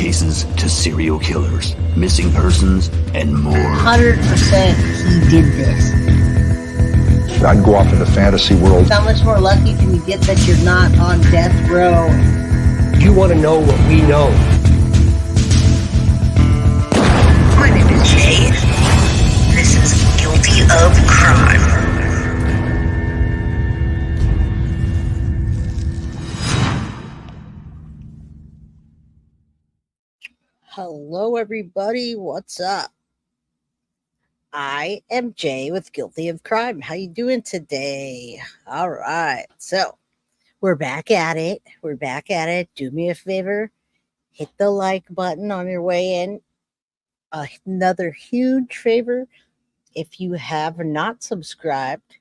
cases to serial killers, missing persons, and more. 100% he did this. I'd go off into fantasy world. How much more lucky can you get that you're not on death row? You want to know what we know. My name is Jay. This is Guilty of Crime. Hello, everybody. What's up? I am Jay with Guilty of Crime. How you doing today? All right. So we're back at it. Do me a favor. Hit the like button on your way in. Another huge favor. If you have not subscribed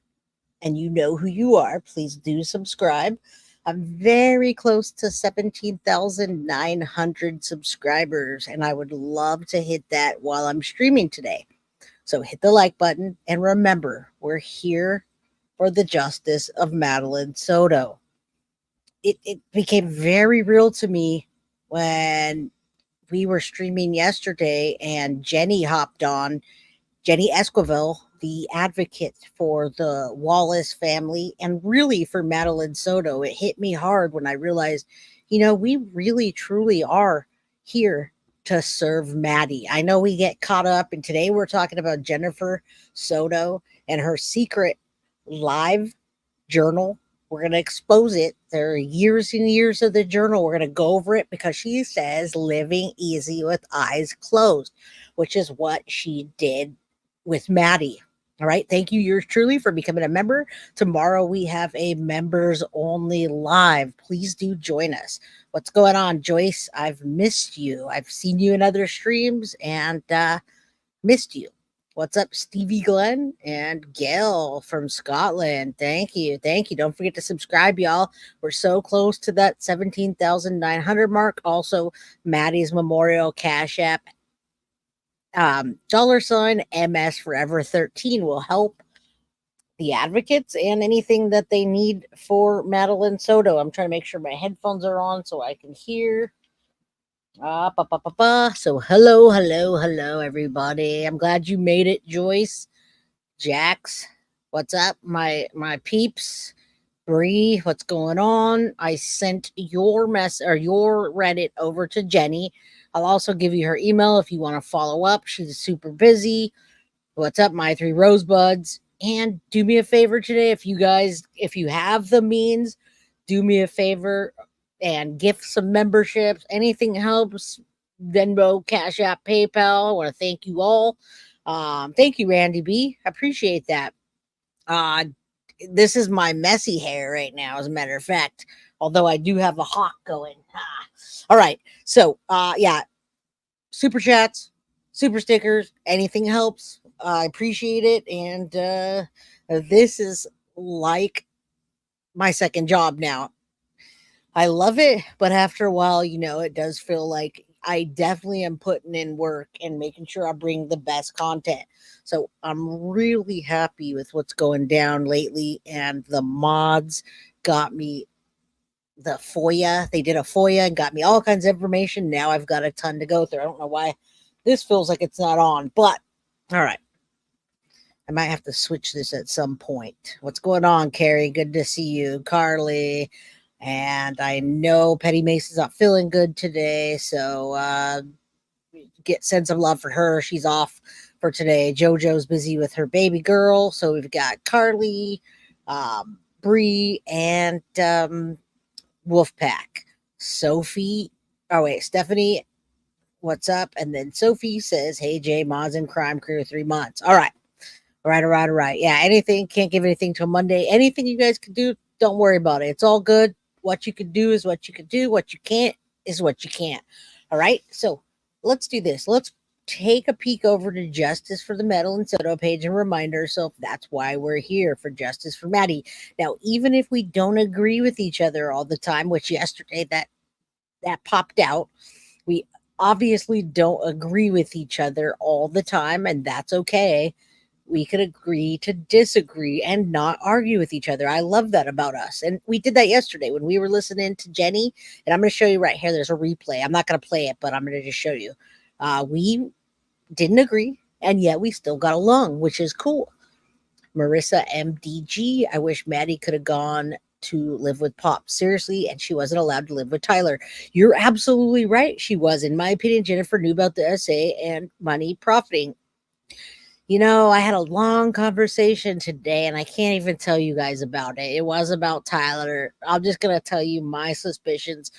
and you know who you are, please do subscribe. I'm very close to 17,900 subscribers, and I would love to hit that while I'm streaming today. So hit the like button, and remember, we're here for the justice of Madeline SOTO. It became very real to me when we were streaming yesterday and Jenny hopped on, Jenny Esquivel, the advocate for the Wallace family and really for Madeline SOTO. It hit me hard when I realized, we really truly are here to serve Maddie. I know we get caught up, and today we're talking about Jennifer SOTO and her secret live journal. We're going to expose it. There are years and years of the journal. We're going to go over it because she says living easy with eyes closed, which is what she did with Maddie. All right. Thank you, yours truly, for becoming a member. Tomorrow we have a members only live. Please do join us. What's going on, Joyce? I've missed you. I've seen you in other streams and missed you. What's up, Stevie Glenn and Gail from Scotland? Thank you. Don't forget to subscribe, y'all. We're so close to that 17,900 mark. Also, Maddie's Memorial Cash App $MS Forever 13 will help the advocates and anything that they need for Madeline SOTO. I'm trying to make sure my headphones are on so I can hear. So hello, everybody. I'm glad you made it, Joyce. Jax, what's up? My peeps. Bree, what's going on? I sent your your Reddit over to Jenny. I'll also give you her email if you want to follow up. She's super busy. What's up, my three rosebuds? And do me a favor today, if you have the means, do me a favor and gift some memberships. Anything helps. Venmo, Cash App, PayPal. I want to thank you all. Thank you, Randy B. I appreciate that. This is my messy hair right now, as a matter of fact, although I do have a hawk going. All right. So, super chats, super stickers, anything helps. I appreciate it. And this is like my second job now. I love it, but after a while, it does feel like I definitely am putting in work and making sure I bring the best content. So I'm really happy with what's going down lately. And the mods got me the FOIA. They did a FOIA and got me all kinds of information. Now I've got a ton to go through. I don't know why this feels like it's not on, but all right. I might have to switch this at some point. What's going on, Carrie? Good to see you. Carly. And I know Petty Mason's not feeling good today, so send some love for her. She's off for today. JoJo's busy with her baby girl, so we've got Carly, Bree, and Wolfpack. Stephanie, what's up? And then Sophie says, "Hey Jay, mods and crime crew 3 months." All right. Yeah, anything, can't give anything till Monday. Anything you guys can do, don't worry about it. It's all good. What you can do is what you can do. What you can't is what you can't. All right. So let's do this. Let's take a peek over to Justice for the Madeline SOTO page and remind ourselves that's why we're here, for justice for Maddie. Now, even if we don't agree with each other all the time, which yesterday that popped out, we obviously don't agree with each other all the time, and that's okay. we could agree to disagree and not argue with each other. I love that about us. And we did that yesterday when we were listening to Jenny. And I'm going to show you right here. There's a replay. I'm not going to play it, but I'm going to just show you. We didn't agree, and yet we still got along, which is cool. Marissa MDG, I wish Maddie could have gone to live with Pop. Seriously, and she wasn't allowed to live with Tyler. You're absolutely right. She was. In my opinion, Jennifer knew about the SA and money profiting. You know, I had a long conversation today, and I can't even tell you guys about it. It was about Tyler. I'm just going to tell you my suspicions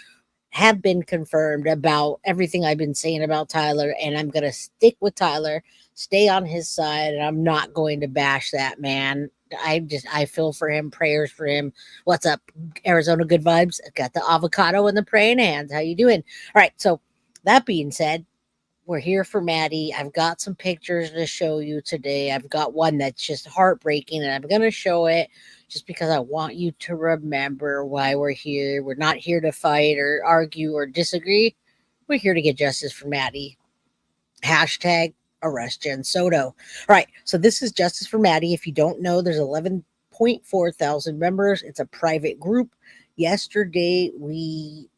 have been confirmed about everything I've been saying about Tyler, and I'm going to stick with Tyler, stay on his side, and I'm not going to bash that man. I feel for him, prayers for him. What's up, Arizona good vibes? Got the avocado and the praying hands. How you doing? All right, so that being said, we're here for Maddie. I've got some pictures to show you today. I've got one that's just heartbreaking, and I'm going to show it just because I want you to remember why we're here. We're not here to fight or argue or disagree. We're here to get justice for Maddie. Hashtag arrest Jen Soto. All right, so this is Justice for Maddie. If you don't know, there's 11.4 thousand members. It's a private group. Yesterday, we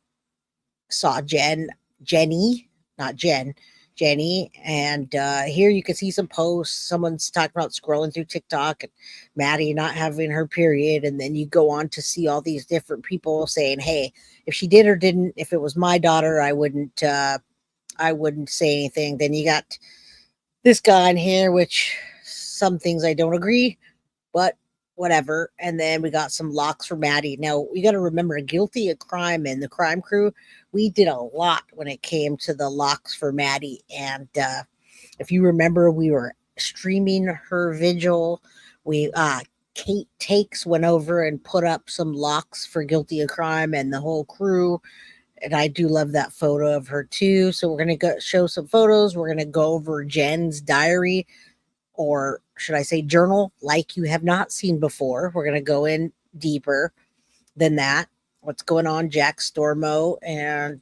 saw Jenny, not Jen, Jenny. And here you can see some posts. Someone's talking about scrolling through TikTok and Maddie not having her period. And then you go on to see all these different people saying, hey, if she did or didn't, if it was my daughter, I wouldn't say anything. Then you got this guy in here, which some things I don't agree, but whatever. And then we got some locks for Maddie. Now we got to remember, Guilty of Crime and the Crime Crew, we did a lot when it came to the locks for Maddie. And if you remember, we were streaming her vigil. We Kate Takes went over and put up some locks for Guilty of Crime and the whole crew. And I do love that photo of her too. So we're going to show some photos. We're going to go over Jen's diary, or should I say journal, like you have not seen before. We're going to go in deeper than that. What's going on, Jack Stormo, and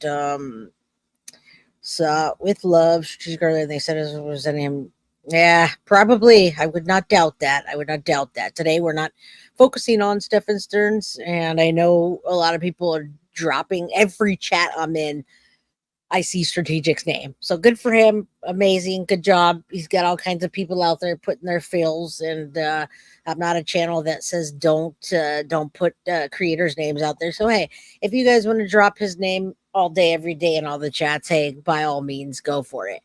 so with love, she's girl. They said it was in him. Yeah, probably. I would not doubt that. Today we're not focusing on Stefan Stearns, and I know a lot of people are dropping every chat I'm in. I see Strategic's name. So good for him. Amazing. Good job. He's got all kinds of people out there putting their fills. And I'm not a channel that says don't put creators' names out there. So, hey, if you guys want to drop his name all day, every day in all the chats, hey, by all means, go for it.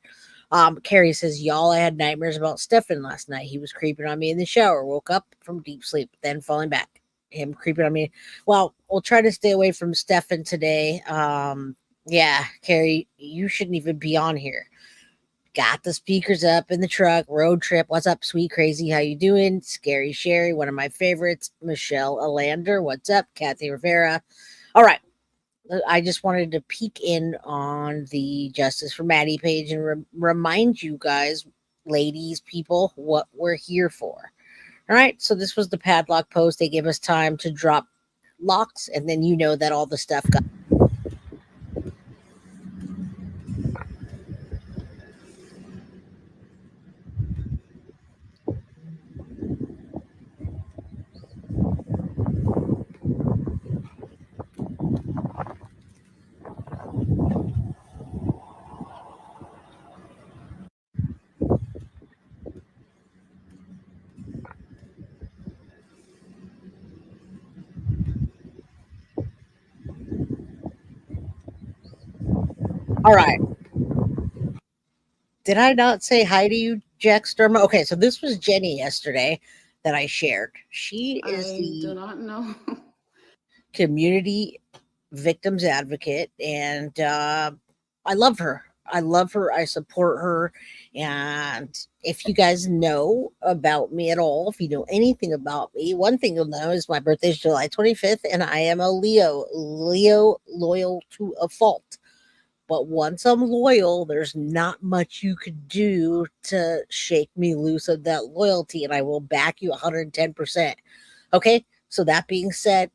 Carrie says, y'all, I had nightmares about Stefan last night. He was creeping on me in the shower. Woke up from deep sleep, then falling back. Him creeping on me. Well, we'll try to stay away from Stefan today. Yeah, Carrie, you shouldn't even be on here. Got the speakers up in the truck, road trip. What's up, sweet crazy? How you doing? Scary Sherry, one of my favorites. Michelle Alander, what's up? Kathy Rivera. All right. I just wanted to peek in on the Justice for Maddie page and remind you guys, ladies, people, what we're here for. All right. So this was the padlock post. They give us time to drop locks, and then you know that all the stuff got. All right. Did I not say hi to you, Jack Sturma? Okay, so this was Jenny yesterday that I shared. She is do not know. community victims advocate, and I love her. I support her. And if you guys know about me at all, if you know anything about me, one thing you'll know is my birthday is July 25th, and I am a Leo loyal to a fault. But once I'm loyal, there's not much you could do to shake me loose of that loyalty, and I will back you 110%. Okay, so that being said,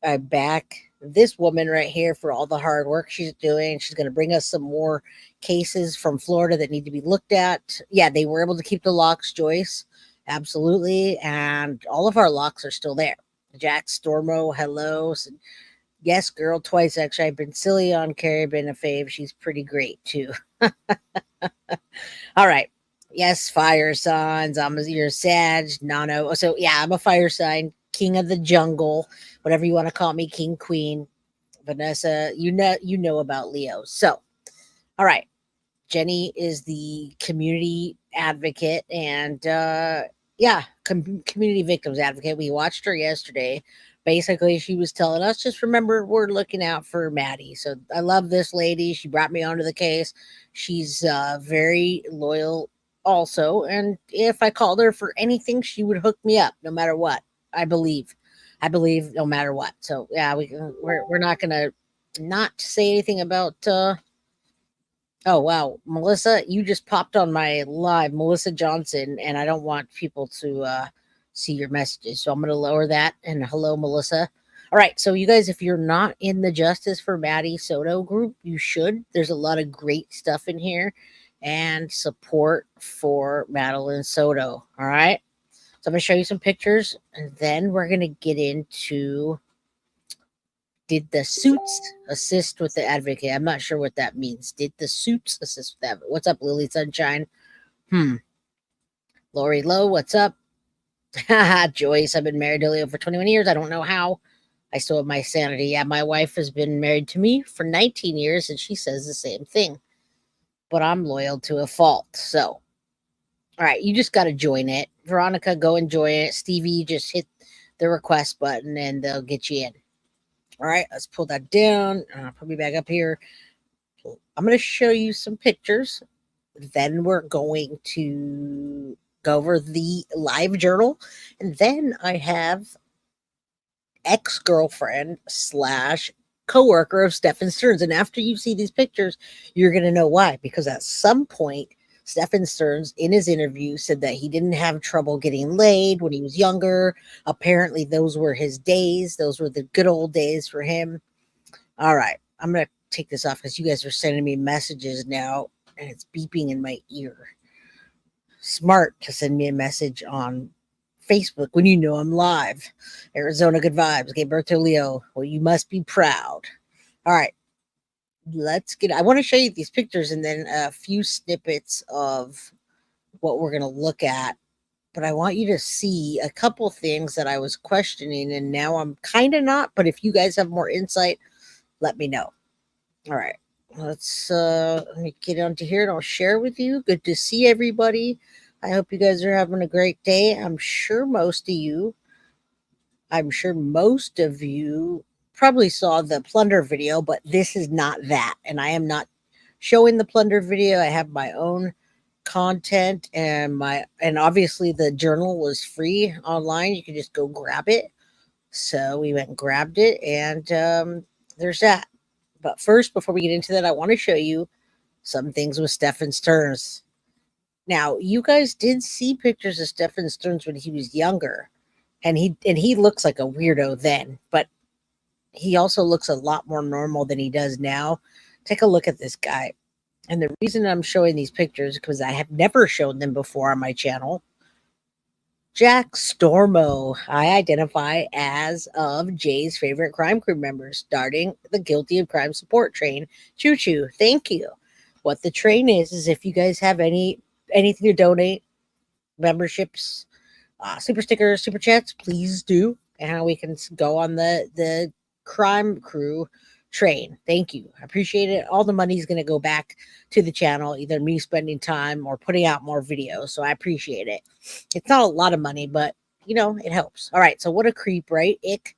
I back this woman right here for all the hard work she's doing. She's going to bring us some more cases from Florida that need to be looked at. Yeah, they were able to keep the locks, Joyce. Absolutely. And all of our locks are still there. Jack Stormo, hello. Yes, girl, twice actually. I've been silly on Carrie, been a fave. She's pretty great too. All right. Yes, fire signs. You're Sag, Nano. So yeah, I'm a fire sign, king of the jungle, whatever you want to call me, king, queen. Vanessa, you know about Leo. So, all right. Jenny is the community advocate and yeah, community victims advocate. We watched her yesterday. Basically, she was telling us just remember we're looking out for Maddie. So I love this lady. She brought me onto the case. She's very loyal also, and if I called her for anything, she would hook me up no matter what. I believe. I believe no matter what. So yeah, we're not gonna not say anything about oh wow, Melissa, you just popped on my live, Melissa Johnson, and I don't want people to see your messages, so I'm going to lower that. And hello, Melissa. All right, so you guys, if you're not in the Justice for Maddie SOTO group, you should. There's a lot of great stuff in here, and support for Madeline Soto. All right, so I'm going to show you some pictures, and then we're going to get into did the suits assist with the advocate? I'm not sure what that means. Did the suits assist with that? What's up, Lily Sunshine? Lori Lowe, what's up? Joyce, I've been married to Leo for 21 years. I don't know how. I still have my sanity. Yeah, my wife has been married to me for 19 years, and she says the same thing. But I'm loyal to a fault. So, all right, you just got to join it. Veronica, go and join it. Stevie, just hit the request button, and they'll get you in. All right, let's pull that down. Put me back up here. I'm going to show you some pictures. Then we're going to go over the live journal. And then I have ex-girlfriend / coworker of Stefan Stearns. And after you see these pictures, you're going to know why. Because at some point, Stefan Stearns, in his interview, said that he didn't have trouble getting laid when he was younger. Apparently, those were his days. Those were the good old days for him. All right. I'm going to take this off because you guys are sending me messages now, and it's beeping in my ear. Smart to send me a message on Facebook when you know I'm live. Arizona, good vibes. Gave birth to Leo. Well, you must be proud. All right. I want to show you these pictures and then a few snippets of what we're going to look at. But I want you to see a couple things that I was questioning and now I'm kind of not. But if you guys have more insight, let me know. All right. Let me get onto here and I'll share with you. Good to see everybody. I hope you guys are having a great day. I'm sure most of you probably saw the plunder video, but this is not that. And I am not showing the plunder video. I have my own content and obviously the journal was free online. You can just go grab it. So we went and grabbed it and there's that. But first, before we get into that, I want to show you some things with Stefan Stearns. Now, you guys did see pictures of Stefan Stearns when he was younger. And he looks like a weirdo then, but he also looks a lot more normal than he does now. Take a look at this guy. And the reason I'm showing these pictures because I have never shown them before on my channel. Jack Stormo. I identify as of Jay's favorite crime crew members, starting the Guilty of Crime support train. Choo choo. Thank you. What the train is if you guys have anything to donate, memberships, super stickers, super chats, please do. And we can go on the crime crew train. Thank you. I appreciate it. All the money is going to go back to the channel, either me spending time or putting out more videos. So I appreciate it. It's not a lot of money, but it helps. All right. So what a creep, right? Ick.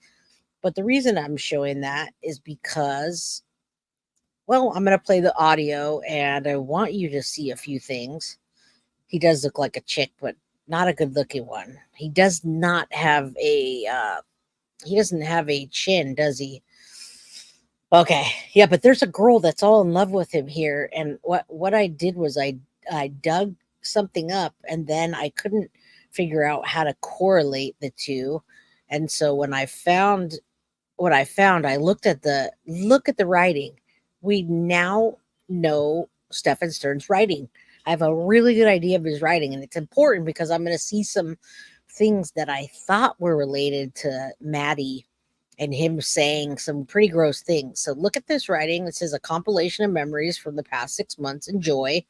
But the reason I'm showing that is because, well, I'm going to play the audio and I want you to see a few things. He does look like a chick, but not a good looking one. He does not have he doesn't have a chin, does he? Okay. Yeah, but there's a girl that's all in love with him here. And what I did was I dug something up and then I couldn't figure out how to correlate the two. And so when I found what I found, I look at the writing. We now know Stefan Stearns' writing I have a really good idea of his writing, and it's important because I'm going to see some things that I thought were related to Maddie and him saying some pretty gross things. So look at this writing. It says a compilation of memories from the past 6 months. Enjoy.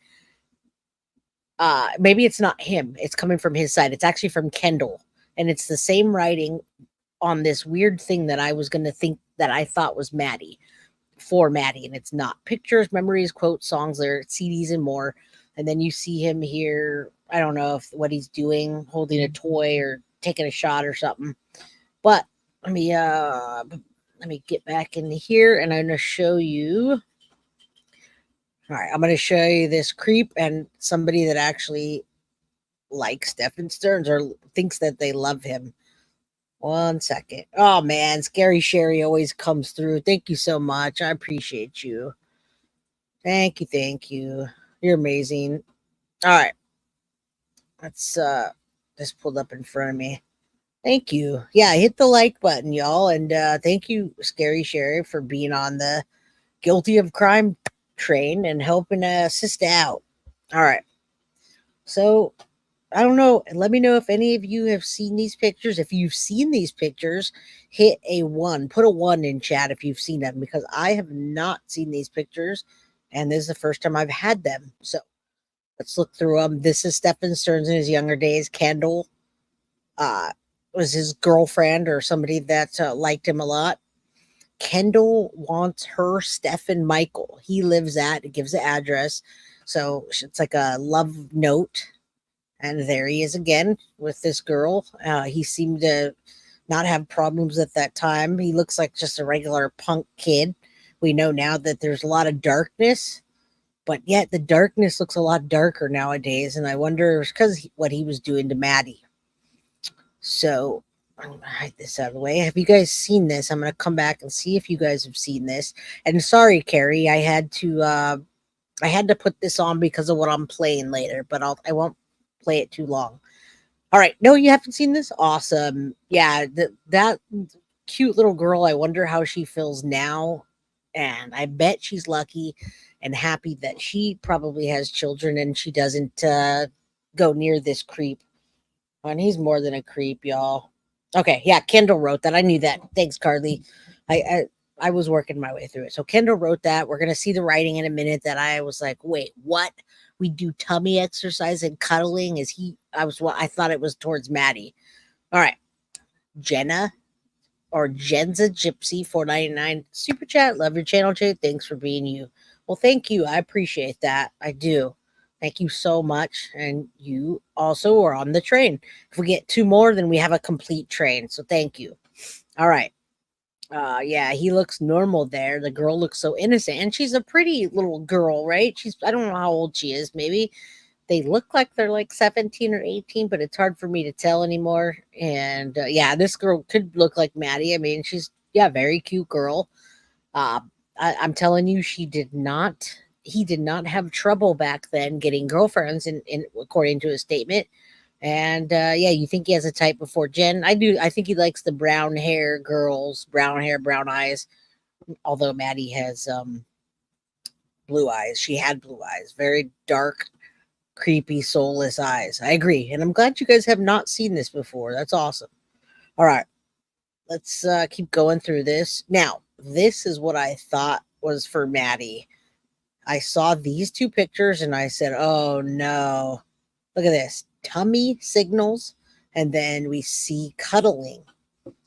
Maybe it's not him. It's coming from his side. It's actually from Kendall. And it's the same writing on this weird thing that I was going to think that I thought was Maddie for Maddie. And it's not. Pictures, memories, quotes, songs, lyrics, CDs, and more. And then you see him here. I don't know if what he's doing, holding a toy or taking a shot or something. But let me get back in here and I'm going to show you. All right, I'm going to show you this creep and somebody that actually likes Stephen Stearns or thinks that they love him. 1 second. Oh man, Scary Sherry always comes through. Thank you so much. I appreciate you. Thank you. You're amazing. All right. Let's this pulled up in front of me. Thank you. Yeah, hit the like button, y'all. And thank you, Scary Sherry, for being on the Guilty of Crime train and helping assist out. All right. So I don't know. Let me know if any of you have seen these pictures. If you've seen these pictures, hit a 1. Put a 1 in chat if you've seen them, because I have not seen these pictures, and this is the first time I've had them. So let's look through them. This is Stephen Stearns in his younger days. Kendall was his girlfriend or somebody that liked him a lot. Kendall wants her Stephen Michael. He lives at, it gives the address. So it's like a love note. And there he is again with this girl. He seemed to not have problems at that time. He looks like just a regular punk kid. We know now that there's a lot of darkness, but yet the darkness looks a lot darker nowadays. And I wonder if it's because what he was doing to Maddie. So I'm going to hide this out of the way. Have you guys seen this? I'm going to come back and see if you guys have seen this. And sorry, Carrie, I had to put this on because of what I'm playing later, but I won't play it too long. All right. No, you haven't seen this? Awesome. Yeah, that cute little girl, I wonder how she feels now. And I bet she's lucky and happy that she probably has children and she doesn't go near this creep. And he's more than a creep, y'all. Okay, yeah, Kendall wrote that. I knew that. Thanks, Carly. I was working my way through it. So Kendall wrote that. We're gonna see the writing in a minute. That I was like, wait, what? We do tummy exercise and cuddling? I thought it was towards Maddie. All right, Jenna or Jenza Gypsy 499 super chat. Love your channel, Jay. Thanks for being you. Well, thank you. I appreciate that. I do. Thank you so much. And you also are on the train. If we get 2 more, then we have a complete train. So thank you. All right. Yeah, he looks normal there. The girl looks so innocent. And she's a pretty little girl, right? I don't know how old she is. Maybe they look like they're like 17 or 18, but it's hard for me to tell anymore. And yeah, this girl could look like Maddie. I mean, she's, yeah, very cute girl. I'm telling you, he did not have trouble back then getting girlfriends in according to his statement. And yeah, you think he has a type before Jen? I do. I think he likes the brown hair girls, brown hair, brown eyes. Although Maddie has blue eyes. She had blue eyes, very dark, creepy, soulless eyes. I agree. And I'm glad you guys have not seen this before. That's awesome. All right. Let's keep going through this. Now, this is what I thought was for Maddie. I saw these 2 pictures and I said, oh no, look at this. Tummy signals. And then we see cuddling.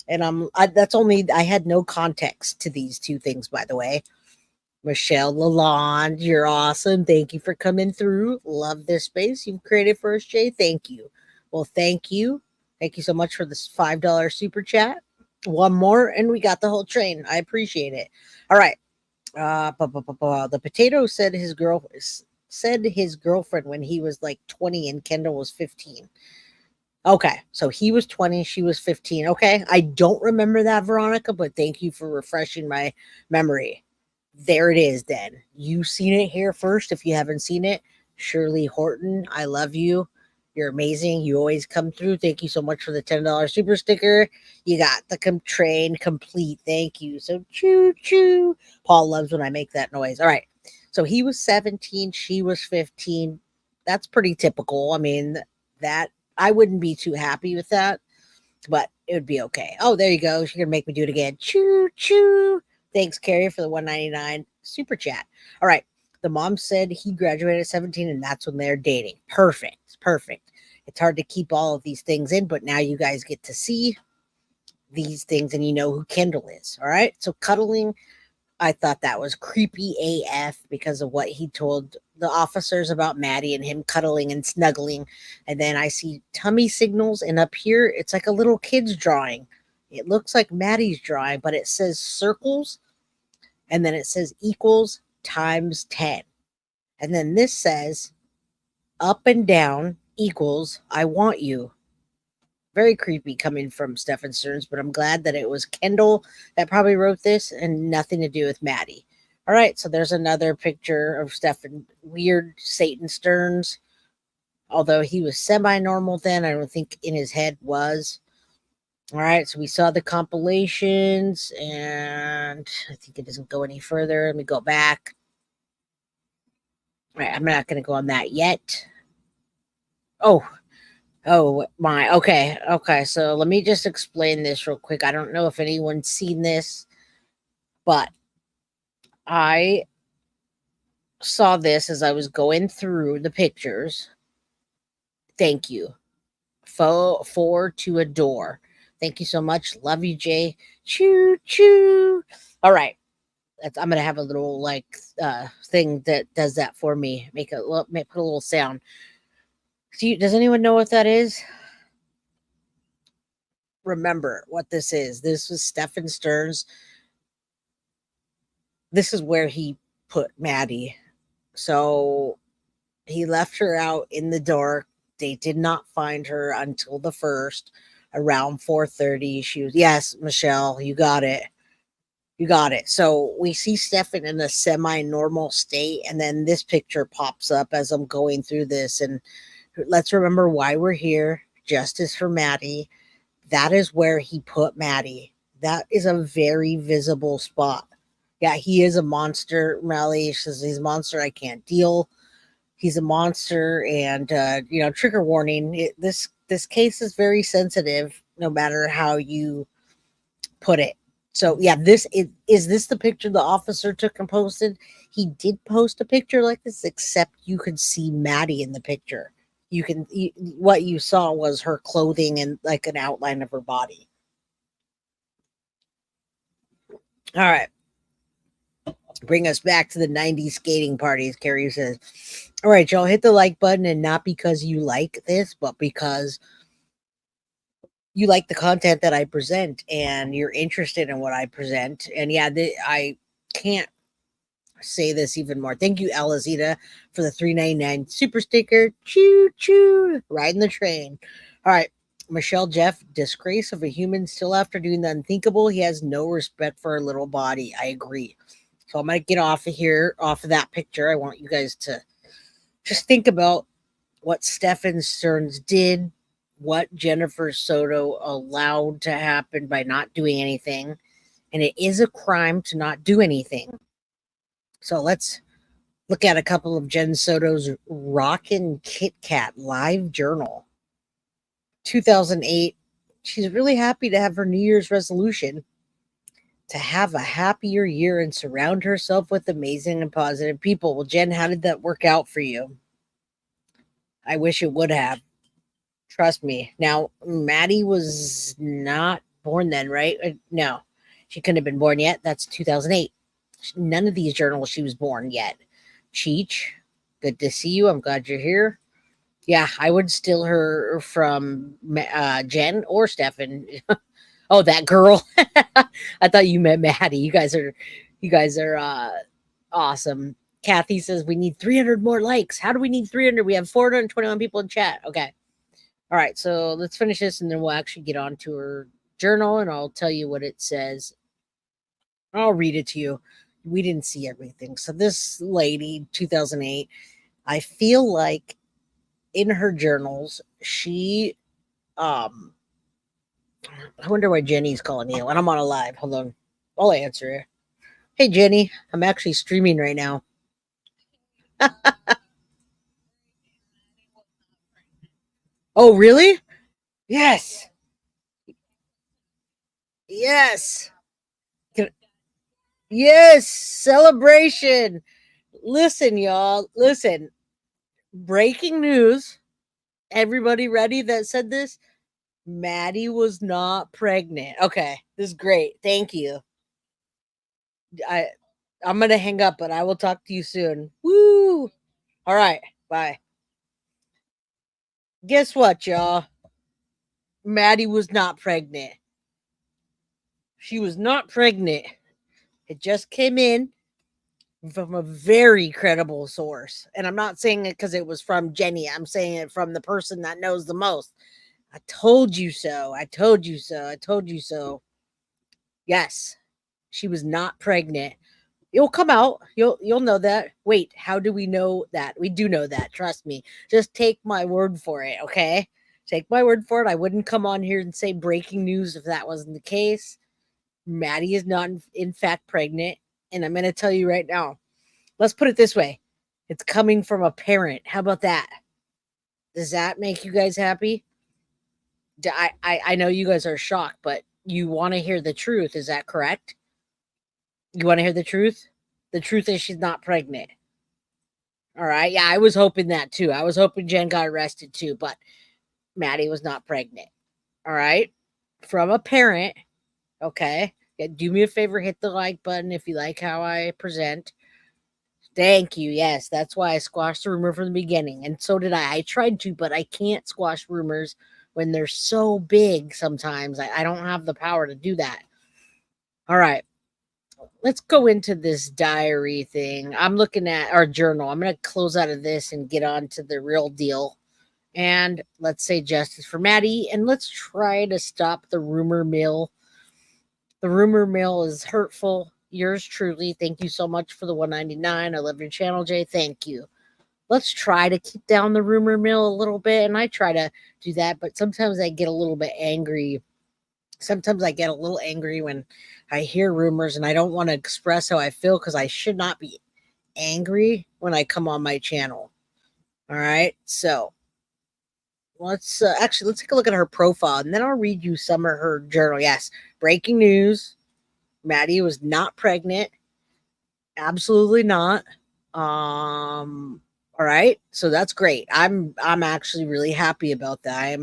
And I had no context to these 2 things, by the way. Michelle Lalonde, you're awesome. Thank you for coming through. Love this space you've created for us, Jay. Thank you. Well, thank you. Thank you so much for this $5 super chat. 1 more and we got the whole train. I appreciate it. All right. The potato said his girlfriend when he was like 20 and Kendall was 15. Okay, so he was 20, she was 15. Okay, I don't remember that, Veronica, but thank you for refreshing my memory. There it is then. You've seen it here first. If you haven't seen it, Shirley Horton, I love you. You're amazing. You always come through. Thank you so much for the $10 super sticker. You got the train complete. Thank you. So choo choo. Paul loves when I make that noise. All right. So he was 17. She was 15. That's pretty typical. I mean, that I wouldn't be too happy with that, but it would be okay. Oh, there you go. She's gonna make me do it again. Choo choo. Thanks, Carrie, for the 199 super chat. All right. The mom said he graduated at 17 and that's when they're dating. Perfect. Perfect. It's hard to keep all of these things in, but now you guys get to see these things and you know who Kendall is. All right. So cuddling, I thought that was creepy AF because of what he told the officers about Maddie and him cuddling and snuggling. And then I see tummy signals, and up here it's like a little kid's drawing. It looks like Maddie's drawing, but it says circles, and then it says equals times 10. And then this says up and down equals I want you. Very creepy coming from Stefan Stearns, but I'm glad that it was Kendall that probably wrote this and nothing to do with Maddie. All right, so there's another picture of Stefan, weird Satan Stearns. Although he was semi-normal then, I don't think in his head was. All right, so we saw the compilations, and I think it doesn't go any further. Let me go back. All right, I'm not going to go on that yet. Oh my. Okay. So let me just explain this real quick. I don't know if anyone's seen this, but I saw this as I was going through the pictures. Thank you. For to adore. Thank you so much. Love you, Jay. Choo choo. All right. I'm gonna have a little thing that does that for me. Put a little sound. Does anyone know what that is? Remember what this is. This was Stefan Stearns. This is where he put Maddie. So he left her out in the dark. They did not find her until the 1st, around 4:30. She was, yes, Michelle, you got it. You got it. So we see Stefan in a semi-normal state, and then this picture pops up as I'm going through this. And let's remember why we're here. Justice for Maddie. That is where he put Maddie. That is a very visible spot. Yeah, he is a monster. Melly says he's a monster. I can't deal. He's a monster, and trigger warning. This case is very sensitive, no matter how you put it. So yeah, is this the picture the officer took and posted? He did post a picture like this, except you could see Maddie in the picture. What you saw was her clothing and like an outline of her body. All right. Bring us back to the 90s skating parties, Carrie says. All right, y'all, hit the like button, and not because you like this, but because you like the content that I present and you're interested in what I present. And yeah, I can't say this even more. Thank you, Elazita, for the $3.99 super sticker. Choo choo, riding the train. All right, Michelle Jeff, disgrace of a human still after doing the unthinkable. He has no respect for a little body. I agree. So I'm gonna get off of here, off of that picture. I want you guys to just think about what Stefan Stearns did, what Jennifer SOTO allowed to happen by not doing anything. And it is a crime to not do anything. So let's look at a couple of Jen SOTO's Rockin' Kit Kat live journal. 2008. She's really happy to have her New Year's resolution to have a happier year and surround herself with amazing and positive people. Well, Jen, how did that work out for you? I wish it would have. Trust me. Now, Maddie was not born then, right? No, she couldn't have been born yet. That's 2008. None of these journals she was born yet. Cheech, good to see you. I'm glad you're here. Yeah, I would steal her from Jen or Stefan. Oh, that girl. I thought you meant Maddie. You guys are awesome. Kathy says we need 300 more likes. How do we need 300? We have 421 people in chat. Okay. All right, so let's finish this and then we'll actually get on to her journal and I'll tell you what it says. I'll read it to you. We didn't see everything. So this lady, 2008, I feel like in her journals, she I wonder why Jenny's calling you. And I'm on a live. Hold on. I'll answer her. Hey Jenny, I'm actually streaming right now. Oh, really? Yes. Yes. Can- Yes. Celebration. Listen, y'all. Listen. Breaking news. Everybody ready that said this? Maddie was not pregnant. Okay. This is great. Thank you. I I'm gonna hang up, but I will talk to you soon. Woo! All right, bye. Guess what, y'all? Maddie was not pregnant. She was not pregnant. It just came in from a very credible source. And I'm not saying it because it was from Jenny. I'm saying it from the person that knows the most. I told you so. I told you so. I told you so. Yes, she was not pregnant. It'll come out. You'll know that. Wait, how do we know that? We do know that. Trust me. Just take my word for it, okay? Take my word for it. I wouldn't come on here and say breaking news if that wasn't the case. Maddie is not in fact pregnant, and I'm going to tell you right now. Let's put it this way. It's coming from a parent. How about that? Does that make you guys happy? I know you guys are shocked, but you want to hear the truth. Is that correct? You want to hear the truth? The truth is she's not pregnant. All right. Yeah, I was hoping that too. I was hoping Jen got arrested too, but Maddie was not pregnant. All right. From a parent. Okay. Yeah, do me a favor, hit the like button if you like how I present. Thank you. Yes, that's why I squashed the rumor from the beginning. And so did I. I tried to, but I can't squash rumors when they're so big sometimes. I don't have the power to do that. All right. Let's go into this diary thing. I'm looking at our journal. I'm going to close out of this and get on to the real deal. And let's say justice for Maddie. And let's try to stop the rumor mill. The rumor mill is hurtful. Yours truly. Thank you so much for the 199. I love your channel, Jay. Thank you. Let's try to keep down the rumor mill a little bit. And I try to do that, but sometimes I get a little bit angry. Sometimes I get a little angry when I hear rumors and I don't want to express how I feel because I should not be angry when I come on my channel. All right. So let's let's take a look at her profile and then I'll read you some of her journal. Yes. Breaking news. Maddie was not pregnant. Absolutely not. All right. So that's great. I'm actually really happy about that.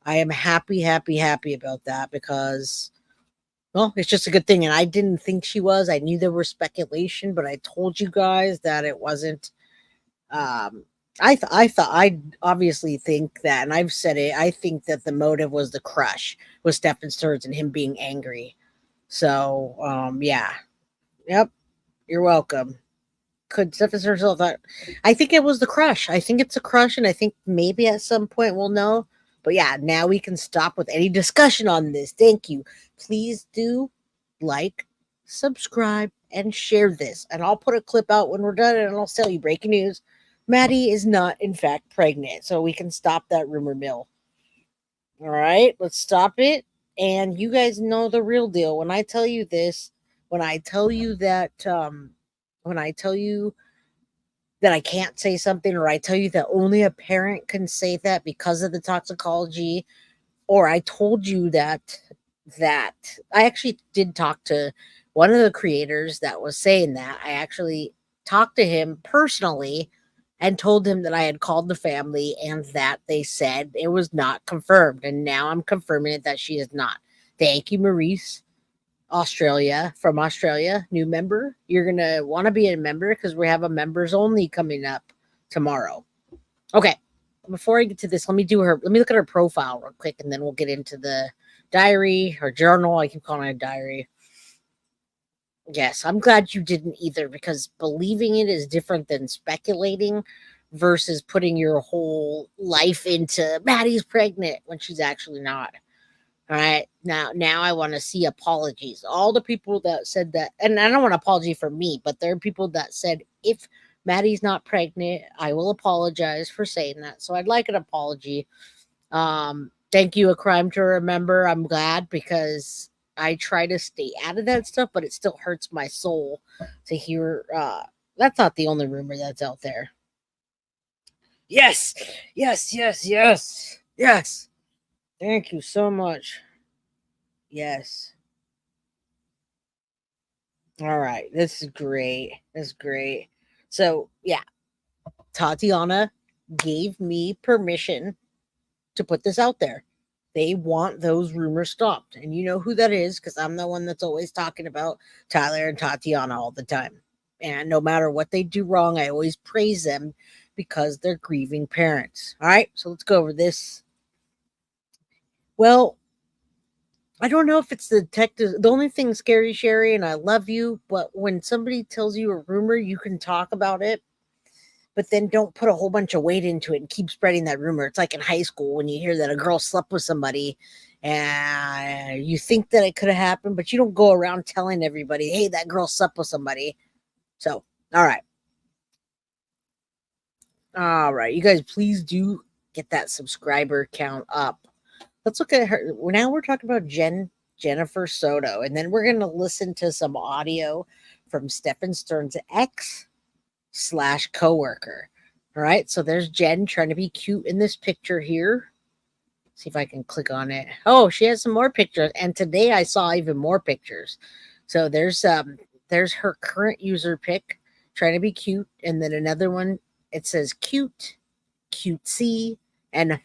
I am happy about that because well, it's just a good thing. And I didn't think she was. I knew there was speculation, but I told you guys that it wasn't. I obviously think that, and I've said it. I think that the motive was the crush with Stefan Sturz and him being angry. So, yeah, yep. You're welcome. Could Stefan Sturz thought? I think it was the crush. I think it's a crush, and I think maybe at some point we'll know. But yeah, now we can stop with any discussion on this. Thank you. Please do like, subscribe, and share this. And I'll put a clip out when we're done, and I'll tell you breaking news. Maddie is not, in fact, pregnant, so we can stop that rumor mill. All right, let's stop it. And you guys know the real deal. When I tell you this, when I tell you that, when I tell you that I can't say something, or I tell you that only a parent can say that because of the toxicology, or I told you that I actually did talk to one of the creators that was saying that. I actually talked to him personally and told him that I had called the family and that they said it was not confirmed. And now I'm confirming it that she is not. Thank you, Maurice. From Australia, new member. You're going to want to be a member because we have a members only coming up tomorrow. Okay. Before I get to this, let me look at her profile real quick and then we'll get into the diary or journal. I keep calling it a diary. Yes, I'm glad you didn't either because believing it is different than speculating versus putting your whole life into Maddie's pregnant when she's actually not. All right. Now I want to see apologies. All the people that said that, and I don't want an apology from me, but there are people that said if Maddie's not pregnant, I will apologize for saying that. So I'd like an apology. Thank you, A Crime to Remember. I'm glad because I try to stay out of that stuff, but it still hurts my soul to hear that's not the only rumor that's out there. Yes. Yes. Thank you so much. Yes. All right. This is great. This is great. So, yeah, Tatiana gave me permission to put this out there. They want those rumors stopped. And you know who that is because I'm the one that's always talking about Tyler and Tatiana all the time. And no matter what they do wrong, I always praise them because they're grieving parents. All right. So let's go over this. Well, I don't know if it's the detective. The only thing scary, Sherry, and I love you, but when somebody tells you a rumor, you can talk about it, but then don't put a whole bunch of weight into it and keep spreading that rumor. It's like in high school when you hear that a girl slept with somebody and you think that it could have happened, but you don't go around telling everybody, hey, that girl slept with somebody. So, all right. All right. You guys, please do get that subscriber count up. Let's look at her. Now we're talking about Jennifer SOTO, and then we're going to listen to some audio from Stephen Stern's ex/coworker. All right, so there's Jen trying to be cute in this picture here. See if I can click on it. Oh, she has some more pictures, and today I saw even more pictures. So there's her current user pic trying to be cute, and then another one. It says cute, cutesy, and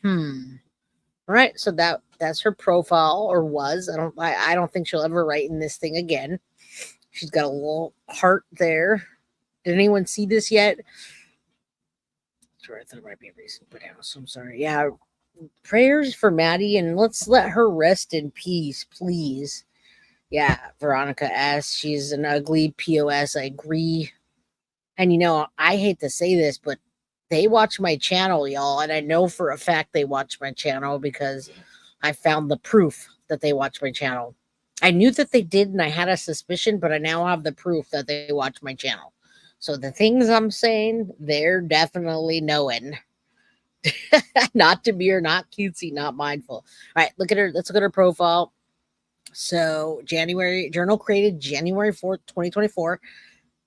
All right, so that's her profile, or was. I don't think she'll ever write in this thing again. She's got a little heart there. Did anyone see this yet? Sorry, I thought it might be a recent put out, so I'm sorry. Yeah, prayers for Maddie, and let's let her rest in peace, please. Yeah, Veronica S. She's an ugly POS. I agree. And I hate to say this, but they watch my channel, y'all, and I know for a fact they watch my channel because I found the proof that they watch my channel. I knew that they did, and I had a suspicion, but I now have the proof that they watch my channel. So the things I'm saying, they're definitely knowing. Not to be or not cutesy, not mindful. All right, look at her. Let's look at her profile. So journal created January 4th, 2024,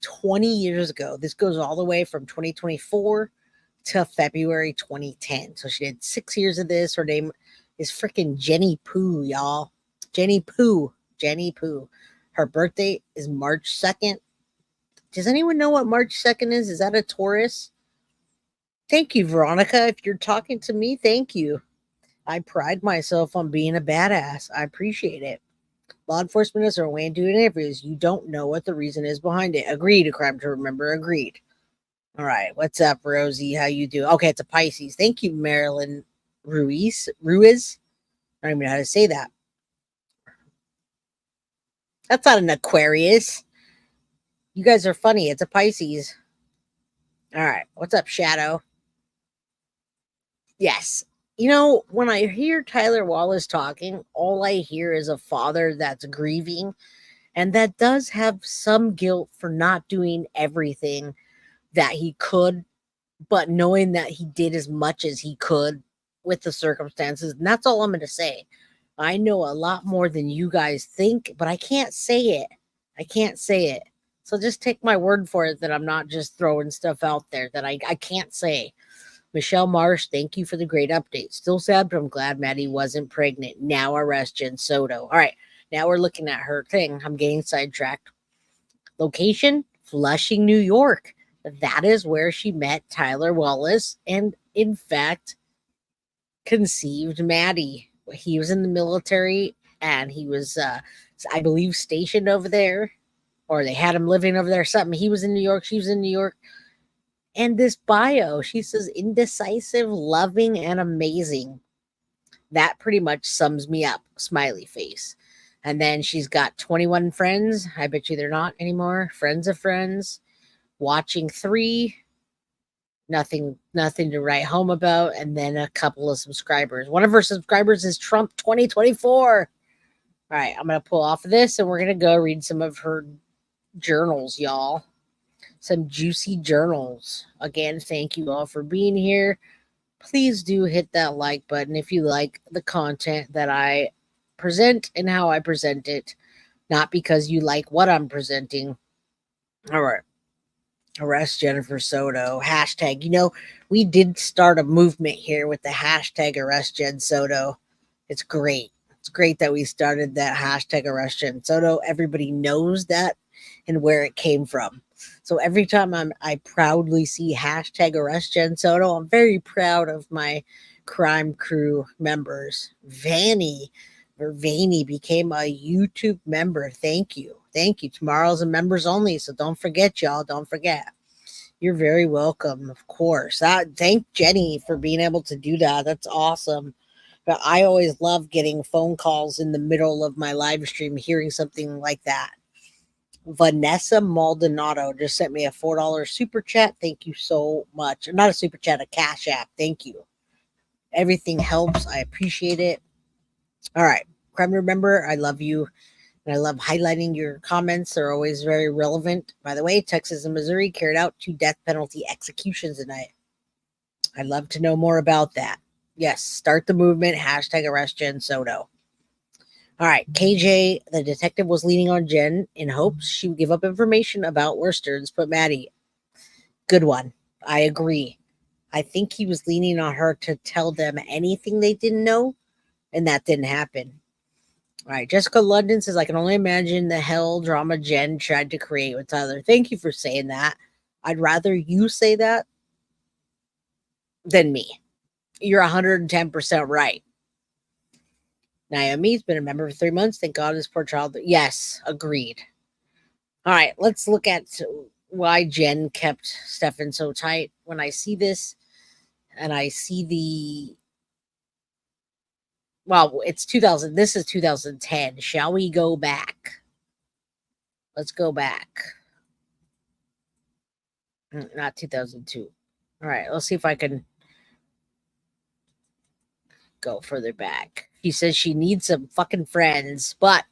20 years ago. This goes all the way from 2024 to February 2010. So she did 6 years of this. Her name is freaking Jenny Poo, y'all. Jenny Poo. Her birthday is March 2nd. Does anyone know what March 2nd is? Is that a Taurus? Thank you, Veronica. If you're talking to me, thank you. I pride myself on being a badass. I appreciate it. Law enforcement is our way of doing interviews. You don't know what the reason is behind it. Agreed. A crime to remember. Agreed. All right. What's up, Rosie? How you do? Okay, it's a Pisces. Thank you, Marilyn Ruiz. I don't even know how to say that. That's not an Aquarius. You guys are funny. It's a Pisces. All right. What's up, Shadow? Yes. When I hear Tyler Wallace talking, all I hear is a father that's grieving and that does have some guilt for not doing everything that he could, but knowing that he did as much as he could with the circumstances. And that's all I'm going to say. I know a lot more than you guys think, but I can't say it. So just take my word for it that I'm not just throwing stuff out there that I can't say. Michelle Marsh, thank you for the great update. Still sad, but I'm glad Maddie wasn't pregnant. Now arrest Jen SOTO. All right, now we're looking at her thing. I'm getting sidetracked. Location, Flushing, New York. That is where she met Tyler Wallace and, in fact, conceived Maddie. He was in the military and he was, I believe, stationed over there, or they had him living over there or something. He was in New York. She was in New York. And this bio, she says, indecisive, loving, and amazing. That pretty much sums me up. Smiley face. And then she's got 21 friends. I bet you they're not anymore. Friends of friends. Watching 3. Nothing to write home about. And then a couple of subscribers. One of her subscribers is Trump 2024. All right, I'm going to pull off of this and we're going to go read some of her journals, y'all. Some juicy journals. Again, thank you all for being here. Please do hit that like button if you like the content that I present and how I present it, not because you like what I'm presenting. All right. Arrest Jennifer Soto. Hashtag. You know, we did start a movement here with the hashtag arrest Jen Soto. It's great. It's great that we started that hashtag arrest Jen Soto. Everybody knows that and where it came from. So every time I proudly see hashtag arrest Jen Soto, I'm very proud of my crime crew members. Vanny became a YouTube member. Thank you. Thank you. Tomorrow's a members only. So don't forget, y'all. Don't forget. You're very welcome, of course. Thank Jenny for being able to do that. That's awesome. But I always love getting phone calls in the middle of my live stream, hearing something like that. Vanessa Maldonado just sent me a $4 super chat. Thank you so much. Not a super chat, a cash app. Thank you. Everything helps. I appreciate it. All right. Crime Remember, I love you. And I love highlighting your comments. They're always very relevant. By the way, Texas and Missouri carried out 2 death penalty executions tonight. I'd love to know more about that. Yes, start the movement. Hashtag arrest Jen Soto. All right, KJ, the detective, was leaning on Jen in hopes she would give up information about where Stearns put Maddie. Good one. I agree. I think he was leaning on her to tell them anything they didn't know, and that didn't happen. All right, Jessica London says, I can only imagine the hell drama Jen tried to create with Tyler. Thank you for saying that. I'd rather you say that than me. You're 110% right. Naomi's been a member for 3 months. Thank God this poor child. Yes, agreed. All right, let's look at why Jen kept Stefan so tight. When I see this and I see it's 2000. This is 2010. Shall we go back? Let's go back. Not 2002. All right, let's see if I can go further back. She says she needs some fucking friends, but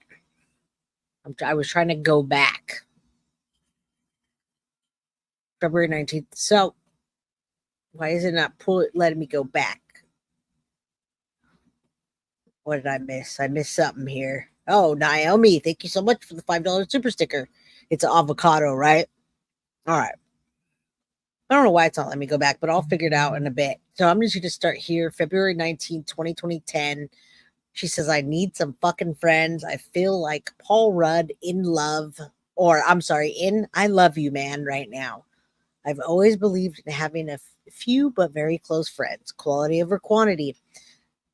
I was trying to go back. February 19th. So why is it not letting me go back? What did I miss? I missed something here. Oh, Naomi, thank you so much for the $5 super sticker. It's an avocado, right? All right. I don't know why it's not letting me go back, but I'll figure it out in a bit. So I'm just going to start here. February 19th, 2010. She says, I need some fucking friends. I feel like Paul Rudd in love, or I'm sorry, in I love you, man, right now. I've always believed in having a few but very close friends. Quality over quantity.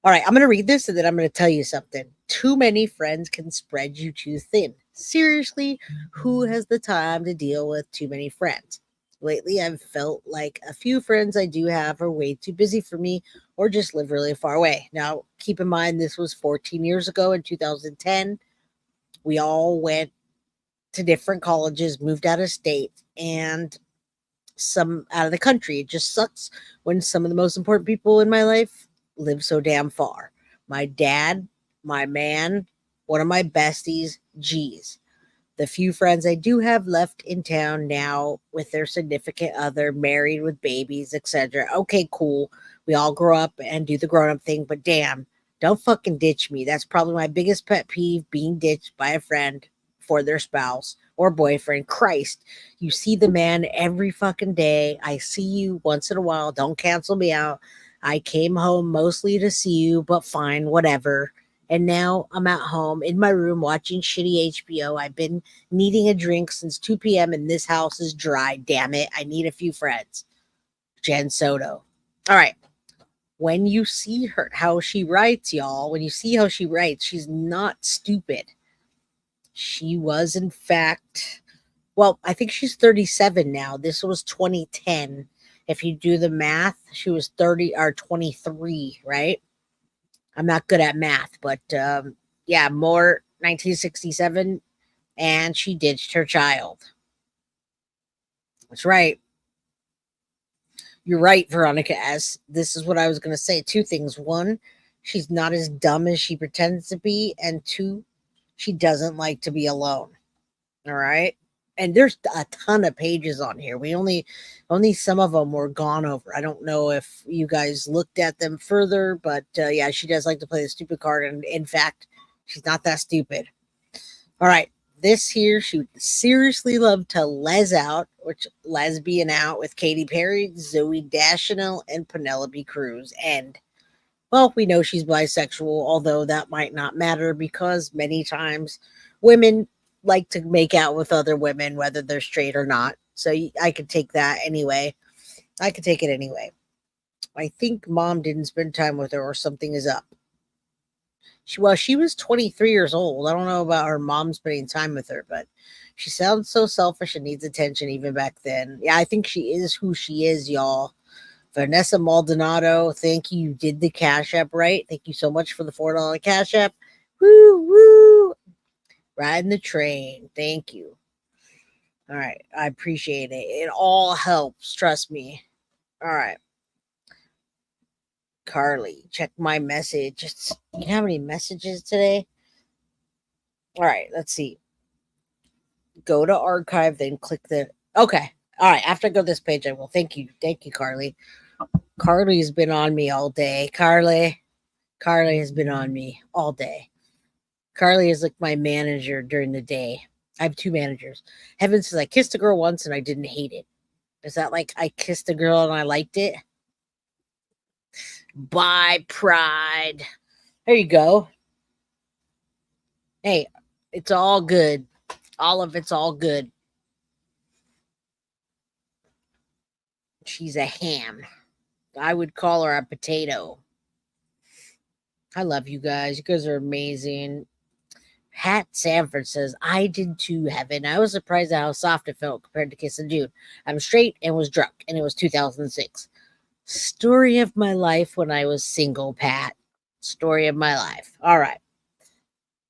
All right, I'm going to read this and then I'm going to tell you something. Too many friends can spread you too thin. Seriously, who has the time to deal with too many friends? Lately, I've felt like a few friends I do have are way too busy for me or just live really far away. Now, keep in mind, this was 14 years ago in 2010. We all went to different colleges, moved out of state, and some out of the country. It just sucks when some of the most important people in my life live so damn far. My dad, my man, one of my besties, geez. The few friends I do have left in town now with their significant other, married with babies, etc. Okay, cool. We all grow up and do the grown-up thing, but damn, don't fucking ditch me. That's probably my biggest pet peeve, being ditched by a friend for their spouse or boyfriend. Christ, you see the man every fucking day. I see you once in a while. Don't cancel me out. I came home mostly to see you, but fine, whatever. And now I'm at home in my room watching shitty HBO. I've been needing a drink since 2 p.m. and this house is dry. Damn it. I need a few friends. Jen Soto. All right. When you see her, how she writes, y'all, when you see how she writes, she's not stupid. She was, in fact, well, I think she's 37 now. This was 2010. If you do the math, she was 30 or 23, right? I'm not good at math, but yeah, more 1967, and she ditched her child. That's right. You're right, Veronica S. This is what I was going to say. 2 things. 1, she's not as dumb as she pretends to be, and 2, she doesn't like to be alone. All right? And there's a ton of pages on here. We only some of them were gone over. I don't know if you guys looked at them further, but yeah, she does like to play the stupid card. And in fact, she's not that stupid. All right. this here, she would seriously love to les out, which lesbian out with Katy Perry, Zoe Deschanel, and Penelope Cruz. And well, we know she's bisexual, although that might not matter because many times women like to make out with other women, whether they're straight or not. So I could take that anyway. I could take it anyway. I think mom didn't spend time with her or something is up. She was 23 years old. I don't know about her mom spending time with her, but she sounds so selfish and needs attention even back then. Yeah, I think she is who she is, y'all. Vanessa Maldonado, thank you. You did the Cash App right. Thank you so much for the $4 Cash App. Woo, woo. Riding the train. Thank you. All right. I appreciate it. It all helps. Trust me. All right. Carly, check my message. You have any messages today? All right. Let's see. Go to archive, then click the. Okay. All right. After I go to this page, I will. Thank you. Thank you, Carly. Carly's been on me all day. Carly has been on me all day. Carly is like my manager during the day. I have 2 managers. Heaven says I kissed a girl once and I didn't hate it. Is that like I kissed a girl and I liked it? Bye, pride. There you go. Hey, it's all good. All of it's all good. She's a ham. I would call her a potato. I love you guys. You guys are amazing. Pat Sanford says, I did too, Heaven. I was surprised at how soft it felt compared to Kiss in June. I'm straight and was drunk, and it was 2006. Story of my life when I was single, Pat. Story of my life. All right.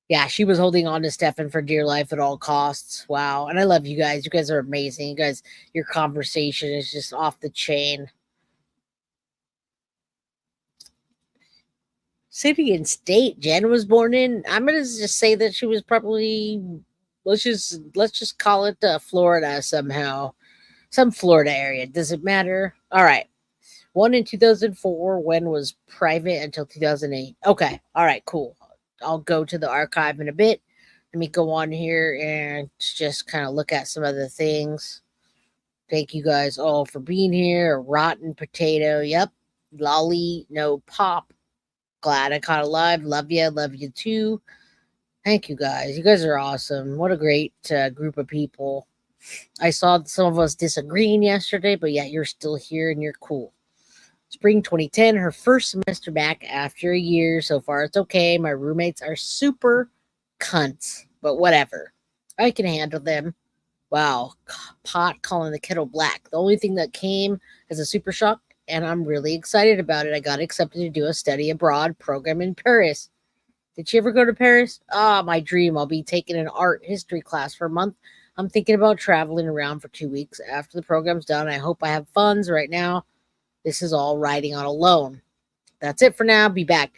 Yeah, she was holding on to Stefan for dear life at all costs. Wow. And I love you guys. You guys are amazing. You guys, your conversation is just off the chain. City and state Jen was born in. I'm gonna just say that she was probably let's just call it Florida somehow. Some Florida area. Does it matter? All right. One in 2004. When was private until 2008. Okay. All right, cool. I'll go to the archive in a bit. Let me go on here and just kind of look at some other things. Thank you guys all for being here. Rotten potato. Yep. Lolly. No pop. Glad I caught alive. Love you too. Thank you guys. You guys are awesome. What a great group of people. I saw some of us disagreeing yesterday, but yeah, you're still here and you're cool. Spring 2010, her first semester back after a year. So far, it's okay. My roommates are super cunts, but whatever. I can handle them. Wow. Pot calling the kettle black. The only thing that came as a super shock, and I'm really excited about it. I got accepted to do a study abroad program in Paris. Did she ever go to Paris? Ah, my dream. I'll be taking an art history class for a month. I'm thinking about traveling around for 2 weeks after the program's done. I hope I have funds right now. This is all riding on a loan. That's it for now. Be back.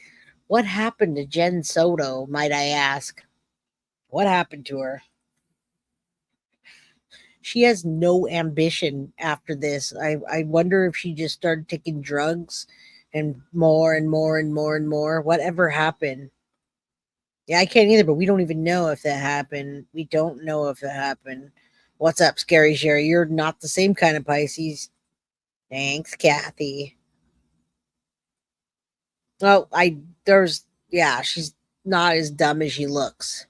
What happened to Jen SOTO, might I ask? What happened to her? She has no ambition after this. I wonder if she just started taking drugs and more and more and more and more. Whatever happened? Yeah, I can't either, but we don't even know if that happened. We don't know if that happened. What's up, Scary Sherry? You're not the same kind of Pisces. Thanks, Kathy. Oh, she's not as dumb as she looks.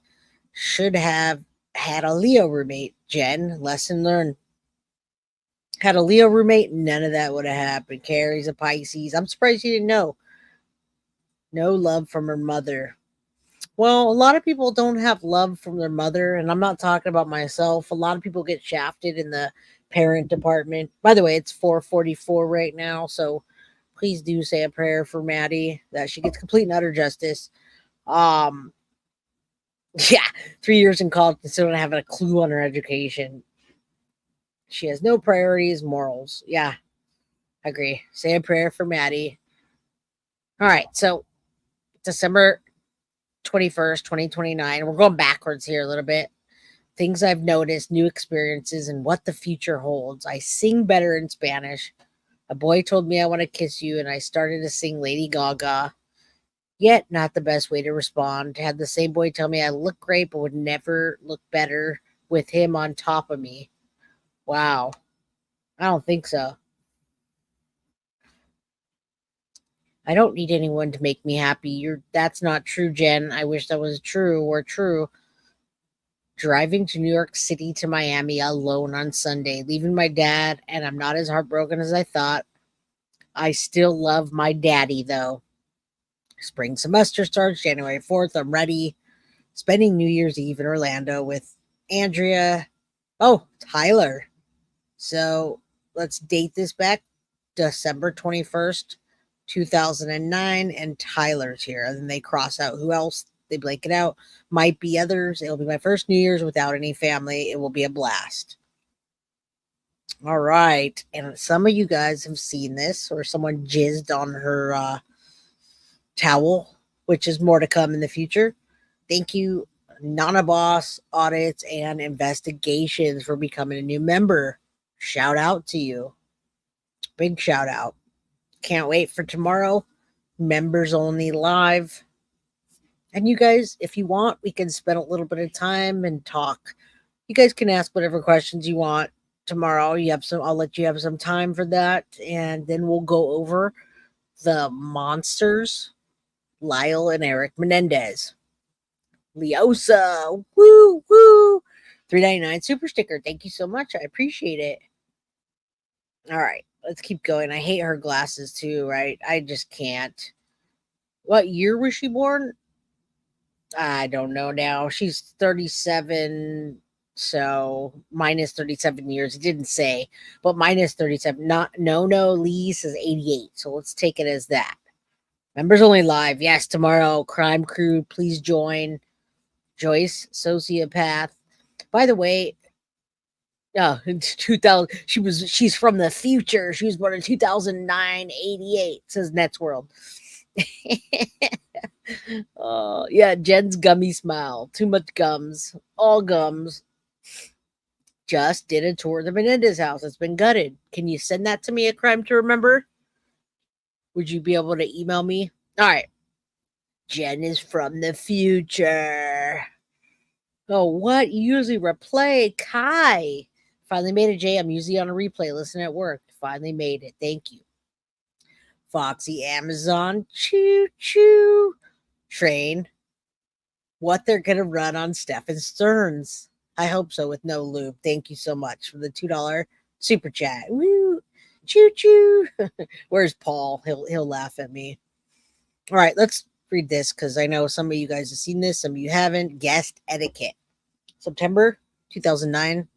Should have had a Leo roommate, Jen. Lesson learned. Had a Leo roommate, none of that would have happened. Carrie's a Pisces. I'm surprised you didn't know. No love from her mother. Well, a lot of people don't have love from their mother, and I'm not talking about myself. A lot of people get shafted in the parent department. By the way, it's 4:44 right now, so please do say a prayer for Maddie that she gets complete and utter justice. Yeah, 3 years in college and still don't have a clue on her education. She has no priorities, morals. Yeah, I agree. Say a prayer for Maddie. All right, so December 21st, 2029. We're going backwards here a little bit. Things I've noticed, new experiences, and what the future holds. I sing better in Spanish. A boy told me I want to kiss you, and I started to sing Lady Gaga. Yet not the best way to respond. Had the same boy tell me I look great but would never look better with him on top of me. Wow. I don't think so. I don't need anyone to make me happy. That's not true, Jen. I wish that was true or true. Driving to New York City to Miami alone on Sunday, leaving my dad, and I'm not as heartbroken as I thought. I still love my daddy though. Spring semester starts January 4th. I'm ready. Spending New Year's Eve in Orlando with Andrea. Oh, Tyler. So let's date this back December 21st, 2009, and Tyler's here. And then they cross out who else. They blank it out. Might be others. It'll be my first New Year's without any family. It will be a blast. All right. And some of you guys have seen this, or someone jizzed on her towel, which is more to come in the future. Thank you, Nana Boss Audits and Investigations, for becoming a new member. Shout out to you. Big shout out. Can't wait for tomorrow. Members only live. And you guys, if you want, we can spend a little bit of time and talk. You guys can ask whatever questions you want tomorrow. I'll let you have some time for that. And then we'll go over the monsters, Lyle and Eric Menendez. Leosa, woo, woo. $3.99 super sticker. Thank you so much. I appreciate it. All right, let's keep going. I hate her glasses too, right? I just can't. What year was she born? I don't know now. She's 37, so minus 37 years. It didn't say, but minus 37. No, Lee says 88. So let's take it as that. Members only live. Yes, tomorrow. Crime Crew, please join. Joyce, sociopath. By the way, 2000. She's from the future. She was born in 2009, 88. Says Nets World. Yeah, Jen's gummy smile. Too much gums. All gums. Just did a tour of the Menendez house. It's been gutted. Can you send that to me at Crime to Remember? Would you be able to email me? All right. Jen is from the future. Oh, what? You usually replay. Kai. Finally made it, Jay. I'm usually on a replay. Listen at work. Finally made it. Thank you. Foxy Amazon. Choo choo. Train. What they're going to run on Stefan Stearns. I hope so with no lube. Thank you so much for the $2 super chat. Woo. Choo choo. Where's Paul? He'll laugh at me. All right, let's read this because I know some of you guys have seen this, some of you haven't. Guest etiquette. September 2009.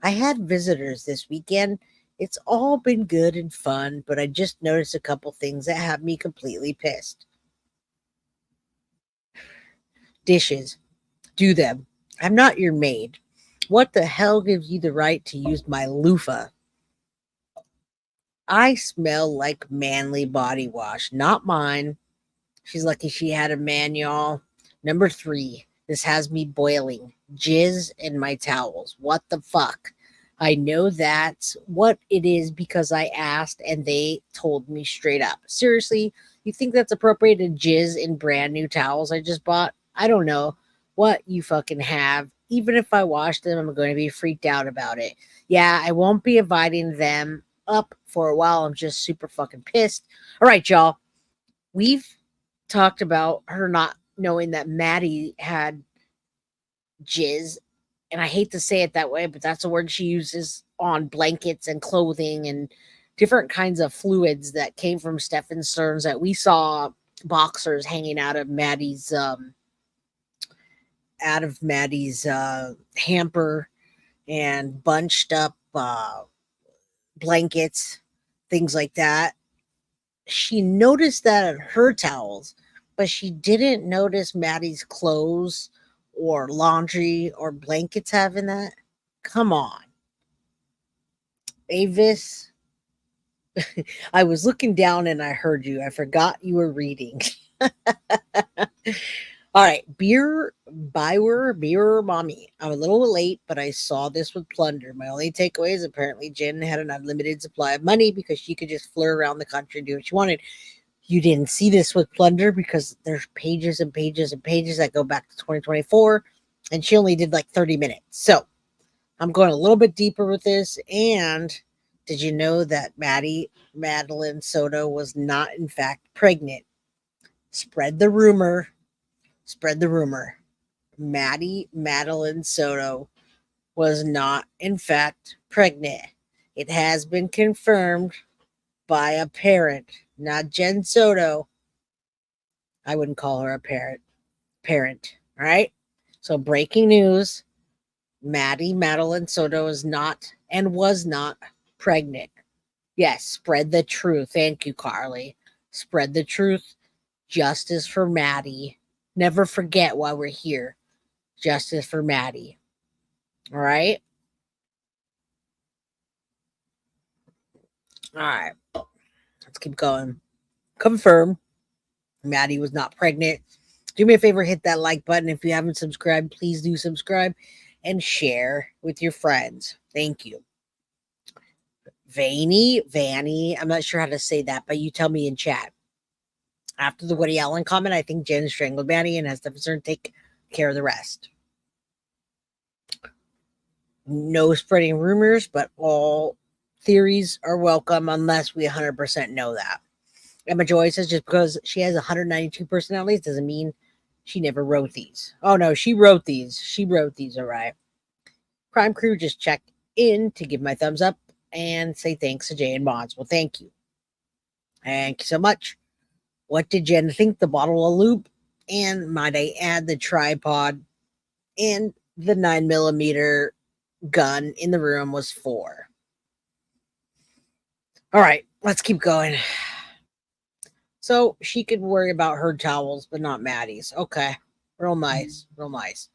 I had visitors this weekend. It's all been good and fun, but I just noticed a couple things that have me completely pissed. Dishes. Do them. I'm not your maid. What the hell gives you the right to use my loofah? I smell like manly body wash, not mine. She's lucky she had a manual. Number 3. This has me boiling. Jizz in my towels. What the fuck? I know that's what it is because I asked and they told me straight up. Seriously, you think that's appropriate to jizz in brand new towels I just bought? I don't know what you fucking have. Even if I wash them, I'm going to be freaked out about it. Yeah, I won't be inviting them up for a while. I'm just super fucking pissed. All right, y'all. We've talked about her not knowing that Maddie had jizz, and I hate to say it that way, but that's a word she uses on blankets and clothing and different kinds of fluids that came from Stefan Stearns that we saw boxers hanging out of Maddie's hamper and bunched up blankets, things like that. She noticed that in her towels, but she didn't notice Maddie's clothes or laundry or blankets having that. Come on. Avis, I was looking down and I heard you. I forgot you were reading. All right. Beer mommy. I'm a little late, but I saw this with plunder. My only takeaway is apparently Jen had an unlimited supply of money because she could just flirt around the country and do what she wanted. You didn't see this with Plunder because there's pages and pages and pages that go back to 2024, and she only did like 30 minutes. So I'm going a little bit deeper with this. And did you know that Madeline Soto was not, in fact, pregnant? Spread the rumor. Spread the rumor. Madeline Soto was not, in fact, pregnant. It has been confirmed by a parent, not Jen Soto. I wouldn't call her a parent. All right. So breaking news: Madeline Soto is not and was not pregnant. Yes, spread the truth. Thank you, Carly. Spread the truth. Justice for Maddie. Never forget why we're here. Justice for Maddie. All right. All right. Let's keep going. Confirm Maddie was not pregnant. Do me a favor, hit that like button. If you haven't subscribed, please do subscribe and share with your friends. Thank you. Vanny, I'm not sure how to say that, but you tell me in chat. After the Woody Allen comment, I think Jen strangled Vanny and has the concern take care of the rest. No spreading rumors, but all theories are welcome unless we 100% know that. Emma Joy says just because she has 192 personalities doesn't mean she never wrote these. Oh no, she wrote these. She wrote these, all right. Crime Crew just checked in to give my thumbs up and say thanks to Jay and Mods. Well, thank you. Thank you so much. What did Jen think? The bottle of lube? And might I add the tripod and the 9mm gun in the room was for. All right, let's keep going. So she could worry about her towels, but not Maddie's. Okay, real nice, real nice.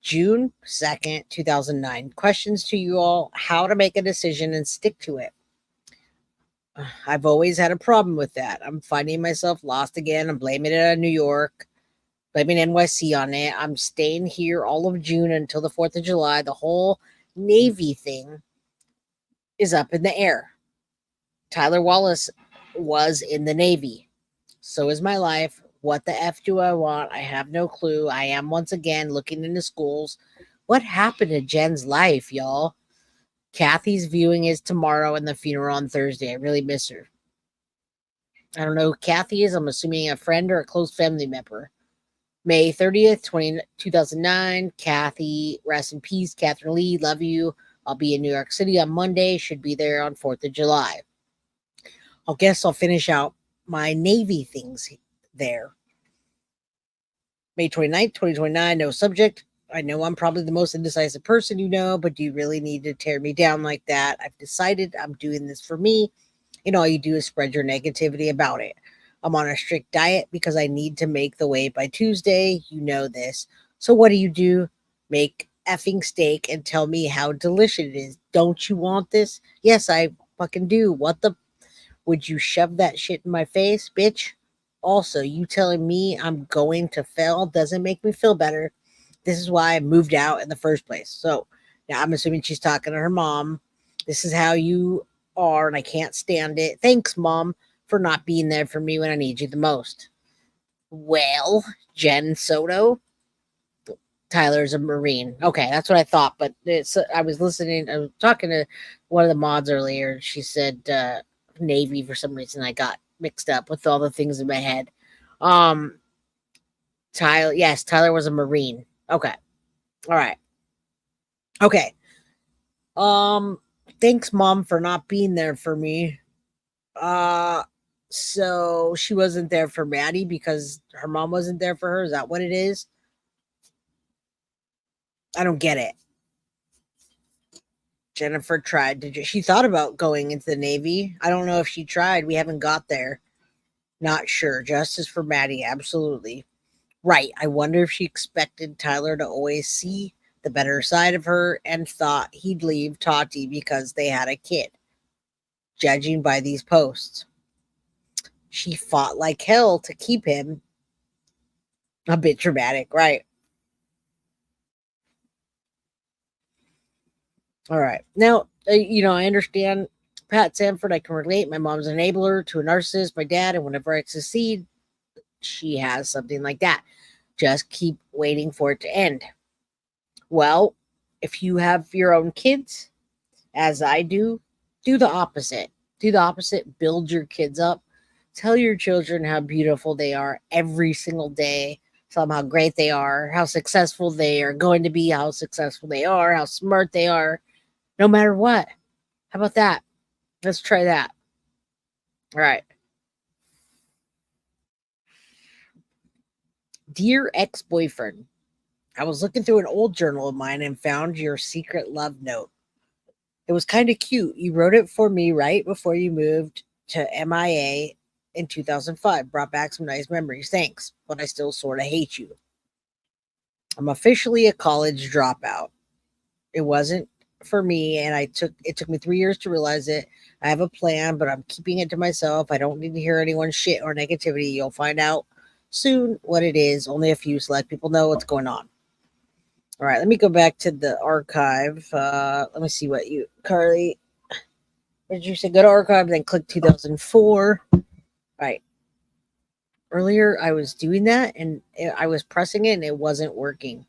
June 2nd, 2009. Questions to you all: how to make a decision and stick to it. I've always had a problem with that. I'm finding myself lost again. I'm blaming it on New York, blaming NYC on it. I'm staying here all of June until the 4th of July. The whole Navy thing is up in the air. Tyler Wallace was in the Navy. So is my life. What the F do I want? I have no clue. I am once again looking into schools. What happened to Jen's life, y'all? Kathy's viewing is tomorrow and the funeral on Thursday. I really miss her. I don't know who Kathy is. I'm assuming a friend or a close family member. May 30th, 2009. Kathy, rest in peace. Catherine Lee, love you. I'll be in New York City on Monday. Should be there on 4th of July. I guess I'll finish out my Navy things there. May 29th, 2029. No subject. I know I'm probably the most indecisive person you know, but do you really need to tear me down like that? I've decided I'm doing this for me, and all you do is spread your negativity about it. I'm on a strict diet because I need to make the weight by Tuesday. You know this. So what do? Make effing steak and tell me how delicious it is. Don't you want this? Yes, I fucking do. What the? Would you shove that shit in my face, bitch? Also, you telling me I'm going to fail doesn't make me feel better. This is why I moved out in the first place. So now I'm assuming she's talking to her mom. This is how you are, and I can't stand it. Thanks, Mom, for not being there for me when I need you the most. Well, Jen Soto, Tyler's a Marine. Okay, that's what I thought. But I was listening. I was talking to one of the mods earlier. She said Navy for some reason. I got mixed up with all the things in my head. Tyler was a Marine. Okay. All right. Okay. Thanks, Mom, for not being there for me. So she wasn't there for Maddie because her mom wasn't there for her. Is that what it is? I don't get it. Jennifer tried. She thought about going into the Navy. I don't know if she tried. We haven't got there. Not sure. Justice for Maddie. Absolutely. Right. I wonder if she expected Tyler to always see the better side of her and thought he'd leave Tati because they had a kid. Judging by these posts. She fought like hell to keep him. A bit dramatic, right? All right. Now, I understand Pat Sanford, I can relate. My mom's an enabler to a narcissist, my dad, and whenever I succeed, she has something like that. Just keep waiting for it to end. Well, if you have your own kids, as I do the opposite. Do the opposite. Build your kids up. Tell your children how beautiful they are every single day. Tell them how great they are, how successful they are going to be, how successful they are, how smart they are, no matter what. How about that? Let's try that. All right. Dear ex-boyfriend, I was looking through an old journal of mine and found your secret love note. It was kind of cute. You wrote it for me right before you moved to MIA in 2005. Brought back some nice memories. Thanks, but I still sort of hate you. I'm officially a college dropout. It wasn't for me, and it took me 3 years to realize it. I have a plan, but I'm keeping it to myself. I don't need to hear anyone's shit or negativity. You'll find out soon what it is. Only a few select people know what's going on. All right, let me go back to the archive. Let me see what you, Carly, what did you say? Go to archive, then click 2004. All right. Earlier, I was doing that, and I was pressing it, and it wasn't working.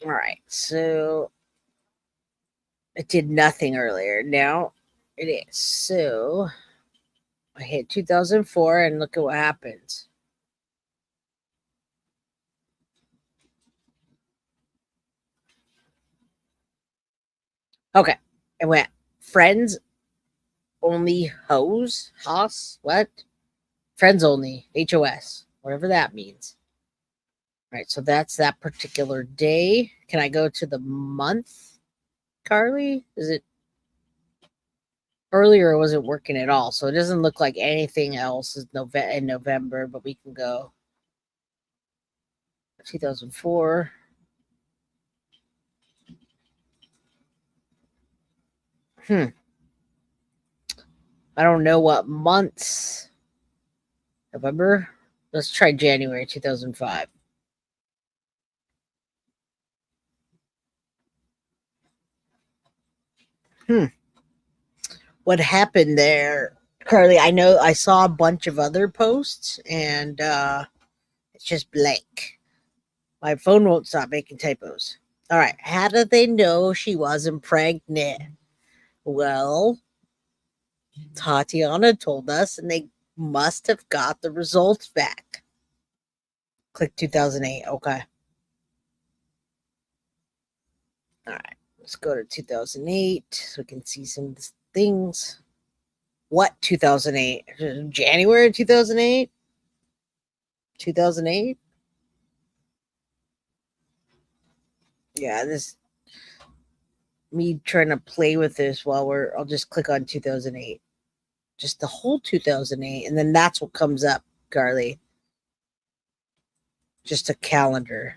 All right, so it did nothing earlier. Now it is. So I hit 2004, and look at what happens. Okay, it went friends only Hoss, what? Friends only, HOS, whatever that means. All right, so that's that particular day. Can I go to the month, Carly? Is it earlier? It wasn't working at all, so it doesn't look like anything else is in November, but we can go 2004. I don't know what months. November? Let's try January 2005. What happened there, Carly? I know I saw a bunch of other posts, and it's just blank. My phone won't stop making typos. All right. How did they know she wasn't pregnant? Well, Tatiana told us, and they must have got the results back. Click 2008. Okay. All right. Let's go to 2008 so we can see some things. What 2008? January 2008? 2008? Yeah, this me trying to play with this while I'll just click on 2008. Just the whole 2008, and then that's what comes up, Carly. Just a calendar.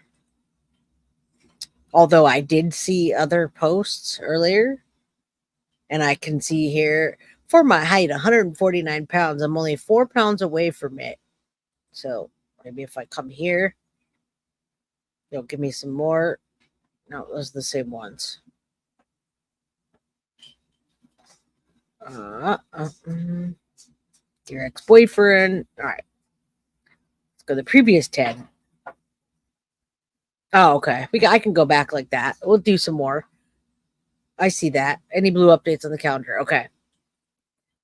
Although I did see other posts earlier, and I can see here for my height, 149 pounds, I'm only 4 pounds away from it. So maybe if I come here, they'll give me some more. No, those are the same ones. Your ex-boyfriend. All right. Let's go to the previous 10. Oh, okay. I can go back like that. We'll do some more. I see that. Any blue updates on the calendar? Okay.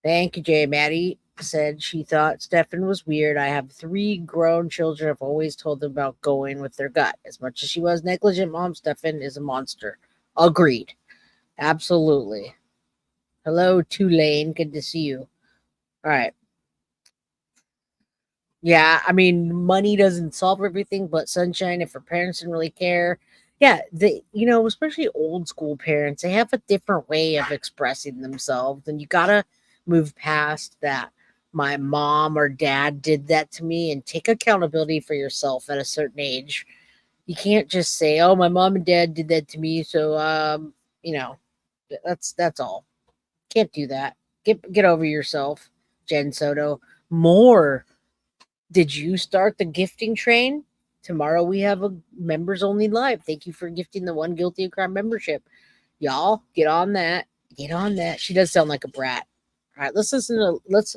Thank you, Jay. Maddie said she thought Stefan was weird. I have 3 grown children. I've always told them about going with their gut. As much as she was negligent, Mom, Stefan is a monster. Agreed. Absolutely. Hello, Tulane. Good to see you. All right. Yeah, I mean, money doesn't solve everything, but sunshine, if her parents didn't really care. Yeah, especially old school parents, they have a different way of expressing themselves, and you gotta move past that. My mom or dad did that to me, and take accountability for yourself at a certain age. You can't just say, "Oh, my mom and dad did that to me," so that's all. Can't do that. Get over yourself, Jen Soto. More. Did you start the gifting train? Tomorrow we have a members only live. Thank you for gifting the One Guilty of Crime membership. Y'all get on that. Get on that. She does sound like a brat. All right, let's listen to let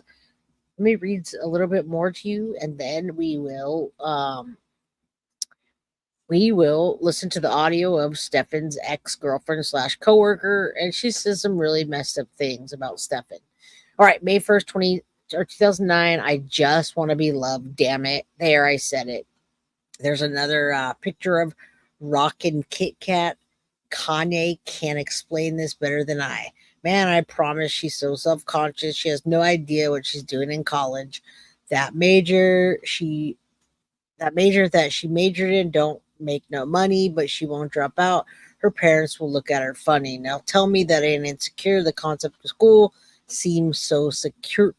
me read a little bit more to you, and then we will listen to the audio of Stefan's ex-girlfriend slash coworker, and she says some really messed up things about Stefan. All right, May 1st, 2009. I just want to be loved. Damn it. There, I said it. There's another picture of Rockin' Kit Kat. Kanye can't explain this better than I. Man, I promise she's so self-conscious. She has no idea what she's doing in college. That major that she majored in don't make no money, but she won't drop out. Her parents will look at her funny. Now tell me that ain't insecure. The concept of school seems so secure.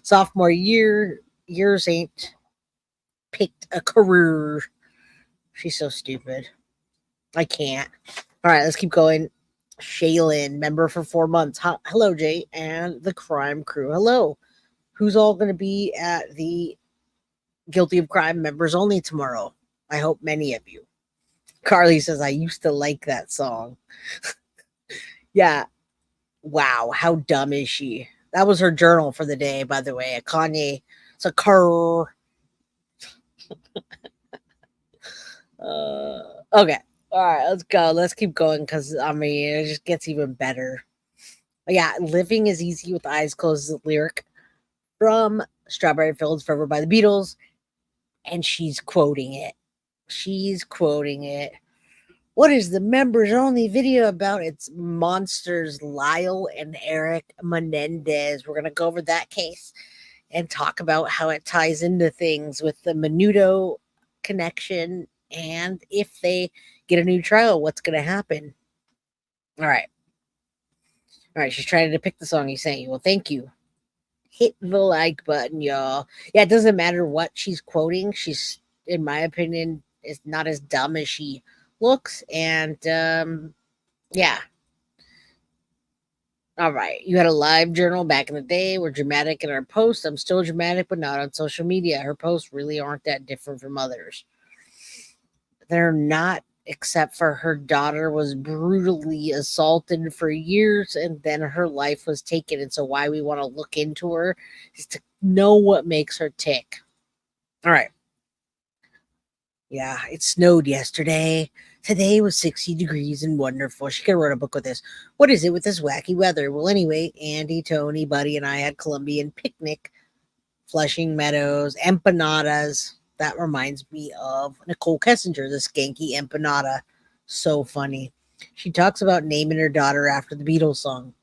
Sophomore years ain't picked a career. She's so stupid. I can't. All right, let's keep going. Shaylin, member for 4 months. Hello, Jay, and the crime crew. Hello. Who's all going to be at the Guilty of Crime members only tomorrow? I hope many of you. Carly says, I used to like that song. Yeah. Wow. How dumb is she? That was her journal for the day, by the way. Kanye. It's a car. Okay. All right, let's go. Let's keep going because, I mean, it just gets even better. Yeah, living is easy with eyes closed is a lyric from Strawberry Fields Forever by the Beatles, and she's quoting it. What is the members only video about? It's monsters Lyle and Eric Menendez. We're going to go over that case and talk about how it ties into things with the Menudo connection, and if they get a new trial, what's going to happen. All right, she's trying to pick the song he sent you. Well, thank you. Hit the like button, y'all. Yeah, it doesn't matter what she's quoting. She's, in my opinion, is not as dumb as she looks. And yeah. All right. You had a live journal back in the day. We're dramatic in our posts. I'm still dramatic, but not on social media. Her posts really aren't that different from others. They're not, except for her daughter was brutally assaulted for years, and then her life was taken. And so why we want to look into her is to know what makes her tick. All right. Yeah, it snowed yesterday. Today was 60 degrees and wonderful. She could have wrote a book with this. What is it with this wacky weather? Well, anyway, Andy, Tony, Buddy, and I had Colombian picnic, Flushing Meadows, empanadas. That reminds me of Nicole Kessinger, the skanky empanada. So funny. She talks about naming her daughter after the Beatles song.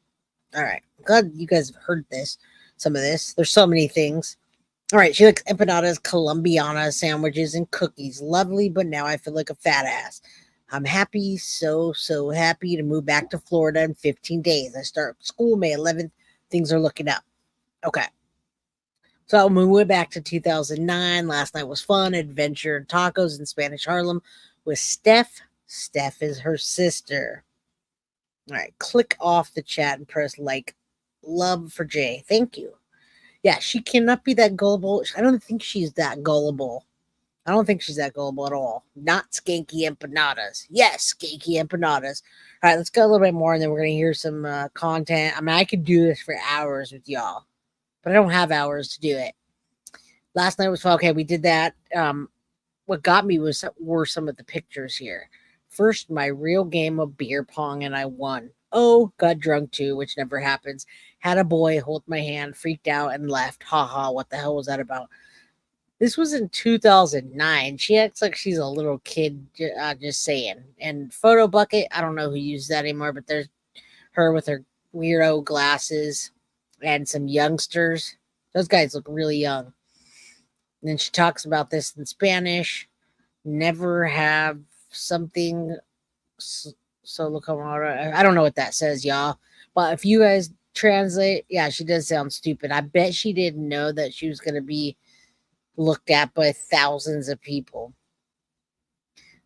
All right. I'm glad you guys have heard this. Some of this. There's so many things. All right. She likes empanadas, Colombiana sandwiches, and cookies. Lovely, but now I feel like a fat ass. I'm happy, so happy to move back to Florida in 15 days. I start school May 11th. Things are looking up. Okay. So we went back to 2009. Last night was fun. Adventure, tacos in Spanish Harlem with Steph. Steph is her sister. All right. Click off the chat and press like. Love for Jay. Thank you. Yeah, she cannot be that gullible. I don't think she's that gullible. I don't think she's that gullible at all. Not skanky empanadas. Yes, skanky empanadas. All right, let's go a little bit more, and then we're going to hear some content. I mean, I could do this for hours with y'all, but I don't have hours to do it. Last night was fun. Okay, we did that. What got me were some of the pictures here. First, my real game of beer pong, and I won. Oh, got drunk too, which never happens. Had a boy hold my hand, freaked out, and left. Ha, what the hell was that about? This was in 2009. She acts like she's a little kid, just saying. And Photo Bucket, I don't know who used that anymore, but there's her with her weirdo glasses and some youngsters. Those guys look really young. And then she talks about this in Spanish. Never have something solo camaraderie. I don't know what that says, y'all. But if you guys translate, yeah, she does sound stupid. I bet she didn't know that she was going to be looked at by thousands of people.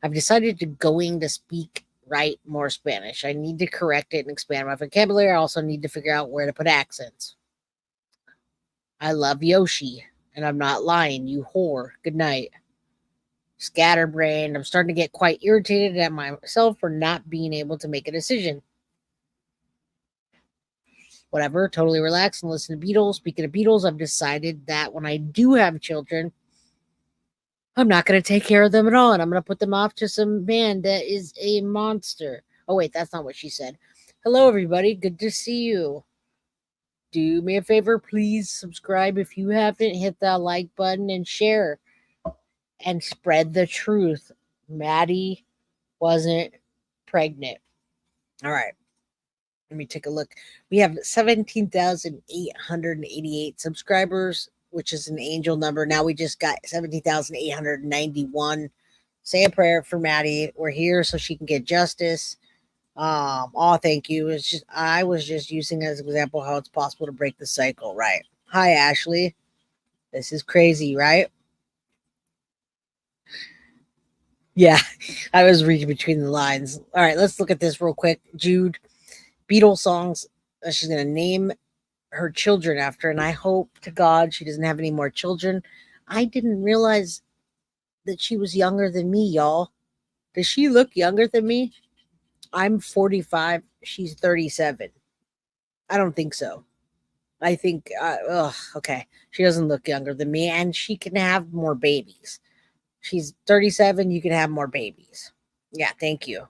I've decided to speak write more Spanish. I need to correct it and expand my vocabulary. I also need to figure out where to put accents. I love Yoshi, and I'm not lying, you whore. Good night. Scatterbrained. I'm starting to get quite irritated at myself for not being able to make a decision. whatever, totally relax and listen to Beatles. Speaking of Beatles, I've decided that when I do have children, I'm not going to take care of them at all. And I'm going to put them off to some man that is a monster. Oh, wait, that's not what she said. Hello, everybody. Good to see you. Do me a favor, please subscribe if you haven't. Hit that like button and share and spread the truth. Maddie wasn't pregnant. All right. Let me take a look. We have 17,888 subscribers, which is an angel number. Now we just got 17,891. Say a prayer for Maddie. We're here so she can get justice. Oh, thank you. It's just I was just using as an example how it's possible to break the cycle, right? Hi, Ashley. This is crazy, right? Yeah, I was reading between the lines. All right, let's look at this real quick. Jude, Beatles songs she's going to name her children after, and I hope to God she doesn't have any more children. I didn't realize that she was younger than me, y'all. Does she look younger than me? I'm 45. She's 37. I don't think so. I think, okay. She doesn't look younger than me, and she can have more babies. She's 37. You can have more babies. Yeah, thank you.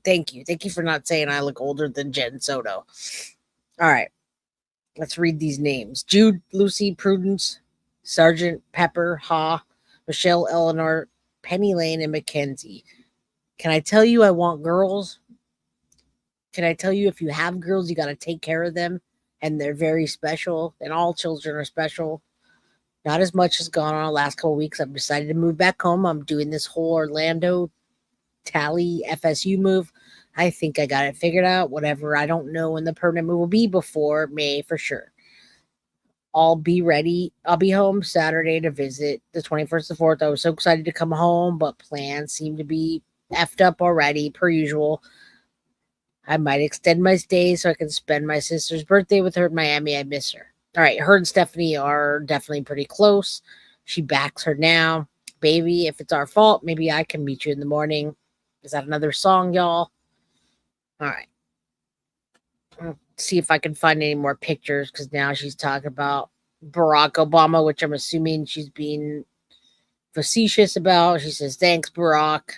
Thank you. Thank you for not saying I look older than Jen Soto. All right. Let's read these names. Jude, Lucy, Prudence, Sergeant Pepper, Ha, Michelle, Eleanor, Penny Lane, and Mackenzie. Can I tell you I want girls? Can I tell you if you have girls, you got to take care of them, and they're very special, and all children are special. Not as much has gone on the last couple of weeks. I've decided to move back home. I'm doing this whole Orlando Tally FSU move. I think I got it figured out. Whatever. I don't know when the permanent move will be before May for sure. I'll be ready. I'll be home Saturday to visit the 21st and 4th. I was so excited to come home, but plans seem to be effed up already, per usual. I might extend my stay so I can spend my sister's birthday with her in Miami. I miss her. All right, her and Stephanie are definitely pretty close. She backs her now. Baby, if it's our fault, maybe I can meet you in the morning. Is that another song, y'all? All right. I'll see if I can find any more pictures because now she's talking about Barack Obama, which I'm assuming she's being facetious about. She says, thanks, Barack.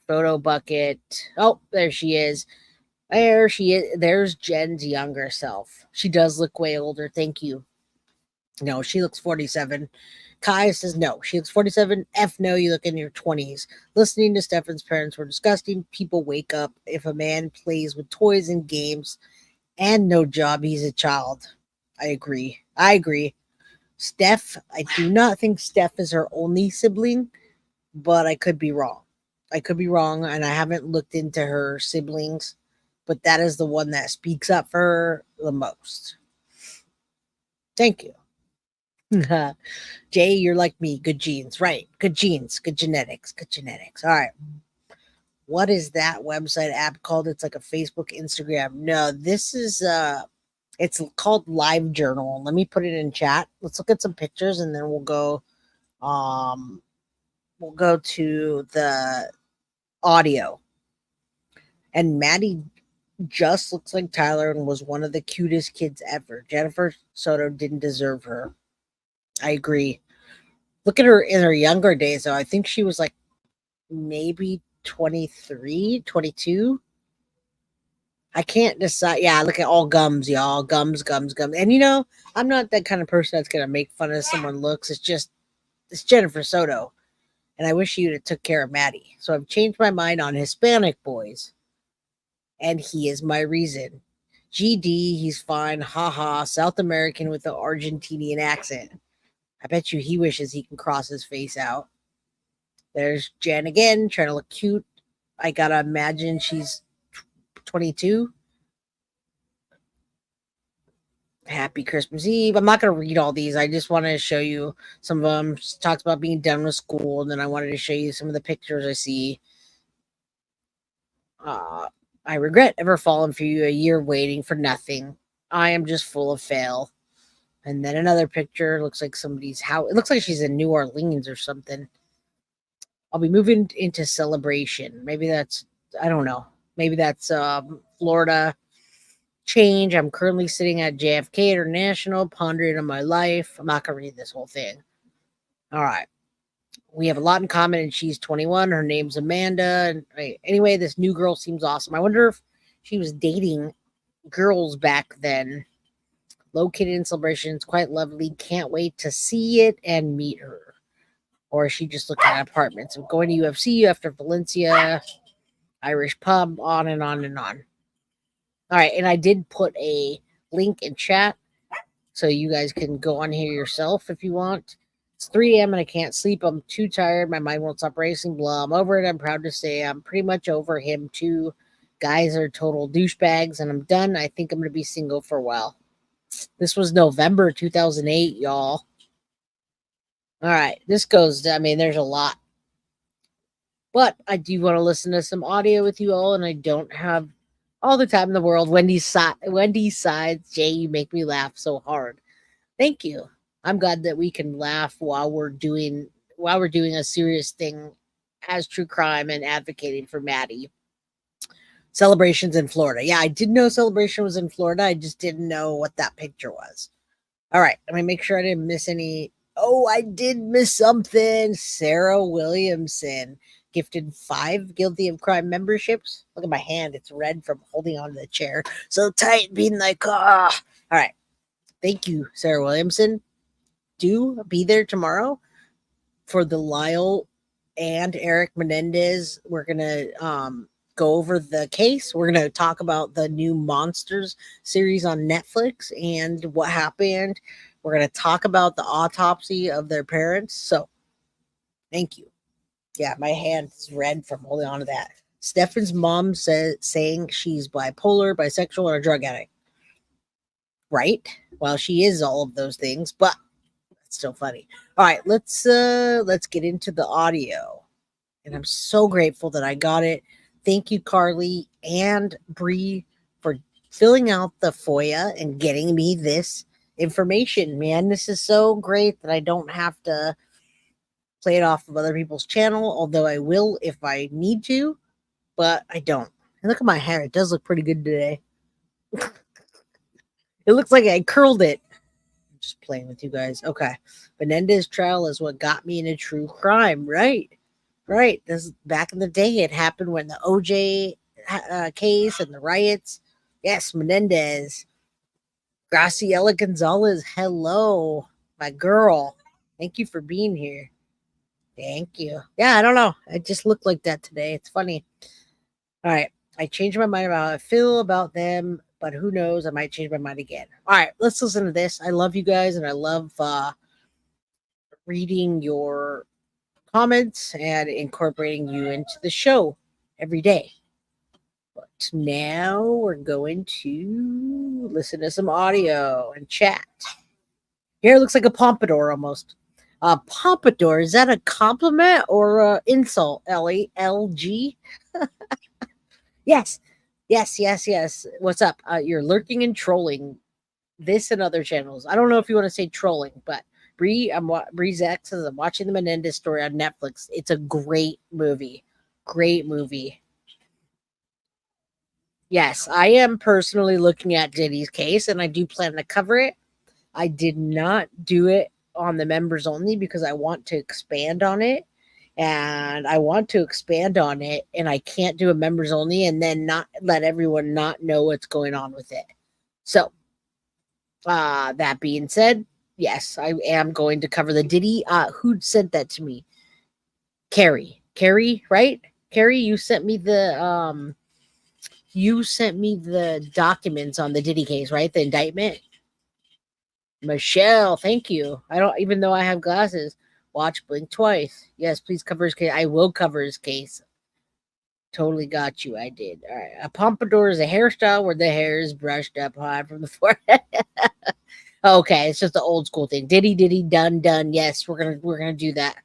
Photo bucket. Oh, there she is. There she is. There's Jen's younger self. She does look way older. Thank you. No, she looks 47. Kai says no. She looks 47. F no, you look in your 20s. Listening to Stefan's parents were disgusting. People wake up. If a man plays with toys and games and no job, he's a child. I agree. Steph, I do not think Steph is her only sibling, but I could be wrong. And I haven't looked into her siblings, but that is the one that speaks up for her the most. Thank you. Jay, you're like me. Good genes. Right. Good genes. Good genetics. All right. What is that website app called? It's like a Facebook, Instagram. No, this is it's called Live Journal. Let me put it in chat. Let's look at some pictures and then we'll go to the audio. And Maddie just looks like Tyler and was one of the cutest kids ever. Jennifer Soto didn't deserve her. I agree. Look at her in her younger days, though. I think she was like maybe 23, 22. I can't decide. Yeah, look at all gums, y'all. Gums. And you know, I'm not that kind of person that's going to make fun of someone's looks. It's Jennifer Soto. And I wish you'd have took care of Maddie. So I've changed my mind on Hispanic boys. And he is my reason. GD, he's fine. Haha, South American with the Argentinian accent. I bet you he wishes he can cross his face out. There's Jen again, trying to look cute. I gotta imagine she's 22. Happy Christmas Eve. I'm not going to read all these. I just wanted to show you some of them. She talks about being done with school, and then I wanted to show you some of the pictures I see. I regret ever falling for you, a year waiting for nothing. I am just full of fail. And then another picture looks like somebody's house. It looks like she's in New Orleans or something. I'll be moving into Celebration. Maybe that's, I don't know. Maybe that's Florida. change. I'm currently sitting at JFK International, pondering on my life. I'm not going to read this whole thing. All right. We have a lot in common, and she's 21. Her name's Amanda. And anyway, this new girl seems awesome. I wonder if she was dating girls back then. Located in Celebration. It's quite lovely. Can't wait to see it and meet her. Or is she just looking at apartments? I'm going to UFC after Valencia, Irish pub, on and on and on. All right, and I did put a link in chat so you guys can go on here yourself if you want. It's 3 a.m. and I can't sleep. I'm too tired. My mind won't stop racing. Blah. I'm over it. I'm proud to say I'm pretty much over him too. Guys are total douchebags, and I'm done. I think I'm going to be single for a while. This was November 2008, y'all. All right, this goes, I mean, there's a lot. But I do want to listen to some audio with you all, and I don't have all the time in the world. Wendy sides, Jay, you make me laugh so hard. Thank you. I'm glad that we can laugh while we're doing a serious thing as true crime and advocating for Maddie. Celebrations in Florida. Yeah, I did know Celebration was in Florida. I just didn't know what that picture was. All right, let me make sure I didn't miss any. Oh, I did miss something. Sarah Williamson gifted 5 Guilty of Crime memberships. Look at my hand. It's red from holding onto the chair. So tight, being like, ah. All right. Thank you, Sarah Williamson. Do be there tomorrow for the Lyle and Eric Menendez. We're going to go over the case. We're going to talk about the new Monsters series on Netflix and what happened. We're going to talk about the autopsy of their parents. So, thank you. Yeah, my hand is red from holding on to that. Stefan's mom saying she's bipolar, bisexual, or a drug addict. Right? Well, she is all of those things, but it's still funny. All right, let's get into the audio. And I'm so grateful that I got it. Thank you, Carly and Bree, for filling out the FOIA and getting me this information, man. This is so great that I don't have to play it off of other people's channel, although I will if I need to, but I don't. And look at my hair. It does look pretty good today. It looks like I curled it. I'm just playing with you guys. Okay. Menendez trial is what got me into true crime, right? Right. This back in the day, it happened when the OJ case and the riots. Yes, Menendez. Graciela Gonzalez, hello, my girl. Thank you for being here. Thank you. Yeah, I don't know. I just look like that today. It's funny. All right. I changed my mind about how I feel about them, but who knows? I might change my mind again. All right. Let's listen to this. I love you guys, and I love reading your comments and incorporating you into the show every day. But now we're going to listen to some audio and chat. Hair looks like a pompadour almost. Pompadour, is that a compliment or an insult, Ellie? LG? Yes. What's up? You're lurking and trolling this and other channels. I don't know if you want to say trolling, but Bree's X says I'm watching the Menendez story on Netflix. It's a great movie. Great movie. Yes, I am personally looking at Diddy's case, and I do plan to cover it. I did not do it on the members only because I want to expand on it. And I want to expand on it, and I can't do a members only and then not let everyone not know what's going on with it. So, that being said, yes, I am going to cover the Diddy. Who sent that to me? Carrie, right? Carrie, you sent me the documents on the Diddy case, right? The indictment. Michelle, thank you. I don't even know I have glasses. Watch Blink twice. Yes, please cover his case. I will cover his case. Totally got you. I did. All right. A pompadour is a hairstyle where the hair is brushed up high from the forehead. Okay, it's just the old school thing. Diddy, done. Yes, we're gonna do that.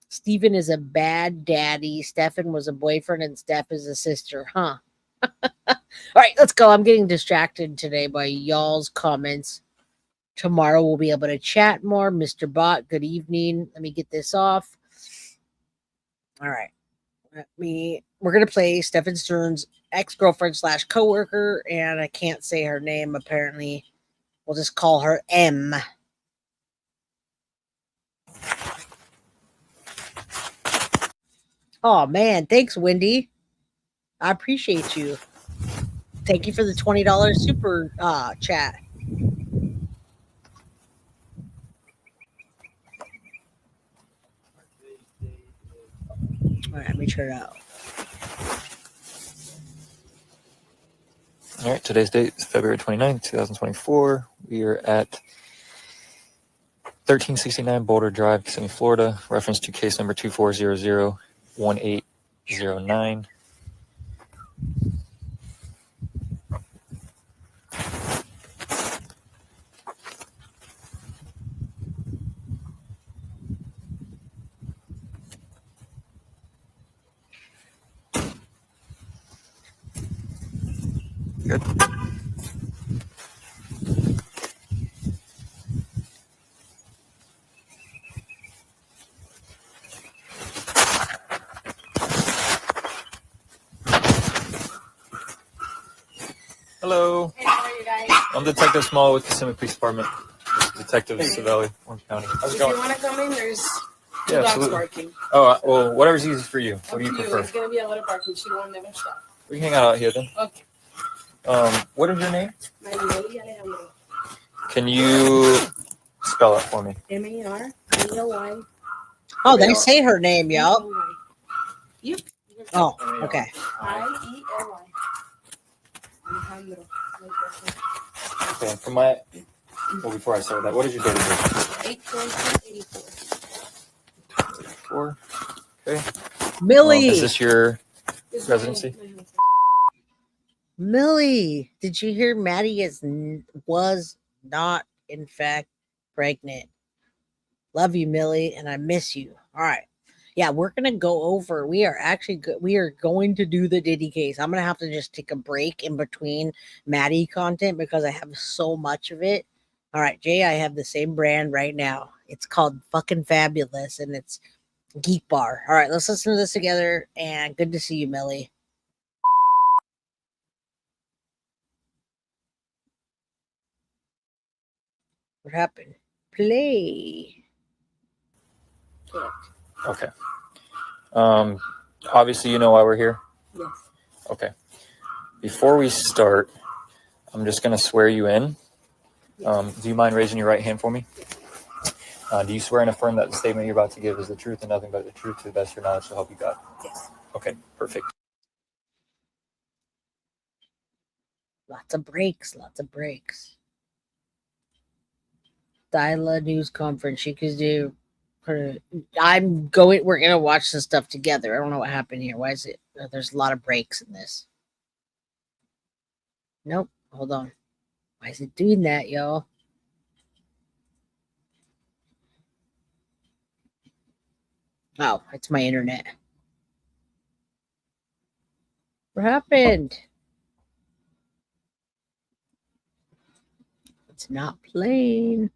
Steven is a bad daddy. Stefan was a boyfriend, and Steph is a sister. Huh? All right, let's go. I'm getting distracted today by y'all's comments. Tomorrow we'll be able to chat more. Mr. Bot, good evening. Let me get this off. All right. We're going to play Stefan Stern's ex-girlfriend / coworker, and I can't say her name apparently. We'll just call her M. Oh man, thanks, Wendy. I appreciate you. Thank you for the $20 super chat. All right, let me turn it out. All right, today's date is February 29th, 2024. We are at 1369 Boulder Drive, Kissimmee, Florida. Reference to case number 24001809. Good. Hello. Hey, how are you guys? I'm Detective Small with Kissimmee Police Department. Detective Savelli, Orange County. How's it If going? you want to come in, there's two Yeah, dogs absolutely. barking. Oh, well, whatever's easy for you. Up What do you to prefer? It's going to be a lot of barking. She won't never stop. We can hang out here then. Okay. What is your name? My name is Alejandro. Can you spell it for me? M-A-R-E-L-Y. Oh, they say her name, y'all. You? Oh, okay. I-E-L-Y. Alejandro. Okay, for my... Well, before I start that, what is your date of birth? 8/20/84. 4. Okay. Millie. Is this your This is residency? my husband. Millie, did you hear Maddie was not, in fact, pregnant? Love you, Millie, and I miss you. All right. Yeah, we're going to go over. We are actually we are going to do the Diddy case. I'm going to have to just take a break in between Maddie content because I have so much of it. All right, Jay, I have the same brand right now. It's called Fucking Fabulous, and it's Geek Bar. All right, let's listen to this together, and good to see you, Millie. What happened? Play. Okay. Obviously, you know why we're here? Yes. Okay. Before we start, I'm just going to swear you in. Do you mind raising your right hand for me? Do you swear and affirm that the statement you're about to give is the truth and nothing but the truth to the best of your knowledge to help you God? Yes. Okay, perfect. Lots of breaks. Dyla news conference. She could do. We're gonna watch some stuff together. I don't know what happened here. Why is it? There's a lot of breaks in this. Nope. Hold on. Why is it doing that, y'all? Oh, it's my internet. What happened? It's not playing.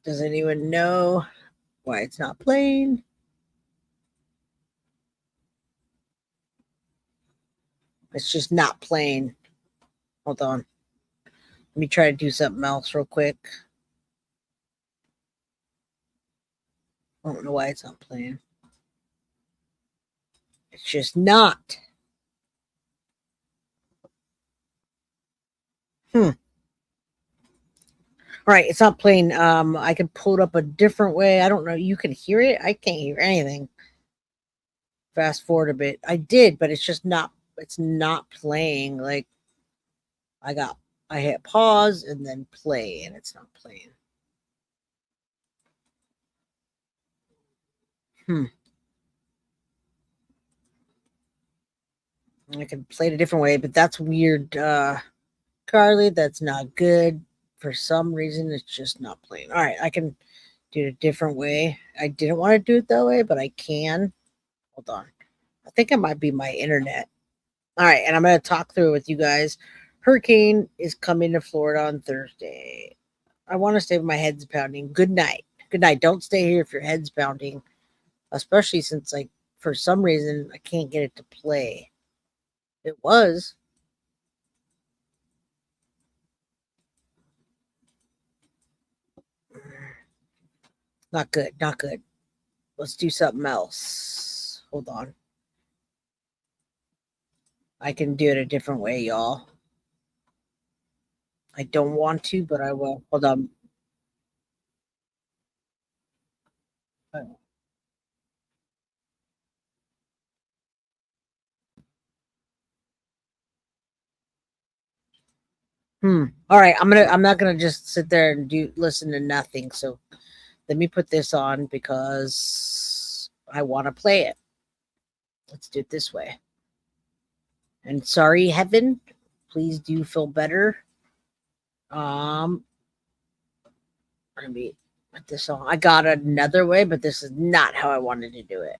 Does anyone know why it's not playing? It's just not playing. Hold on. Let me try to do something else real quick. I don't know why it's not playing. It's just not. All right, it's not playing. I can pull it up a different way. I don't know. You can hear it. I can't hear anything. Fast forward a bit. I did, but it's just not. It's not playing. Like I hit pause and then play, and it's not playing. I can play it a different way, but that's weird. Carly, that's not good. For some reason, it's just not playing. All right, I can do it a different way. I didn't want to do it that way, but I can. Hold on. I think it might be my internet. All right, and I'm going to talk through with you guys Hurricane is coming to Florida on Thursday. I want to stay with my head's pounding. Good night. Good night. Don't stay here if your head's pounding, especially since, like, for some reason, I can't get it to play. It was. Not good. Not good. Let's do something else. Hold on. I can do it a different way, y'all. I don't want to, but I will. Hold on. All right. I'm not gonna just sit there and listen to nothing. So let me put this on because I want to play it. Let's do it this way. And sorry, Heaven, please do feel better. Let me put this on. I got another way, but this is not how I wanted to do it.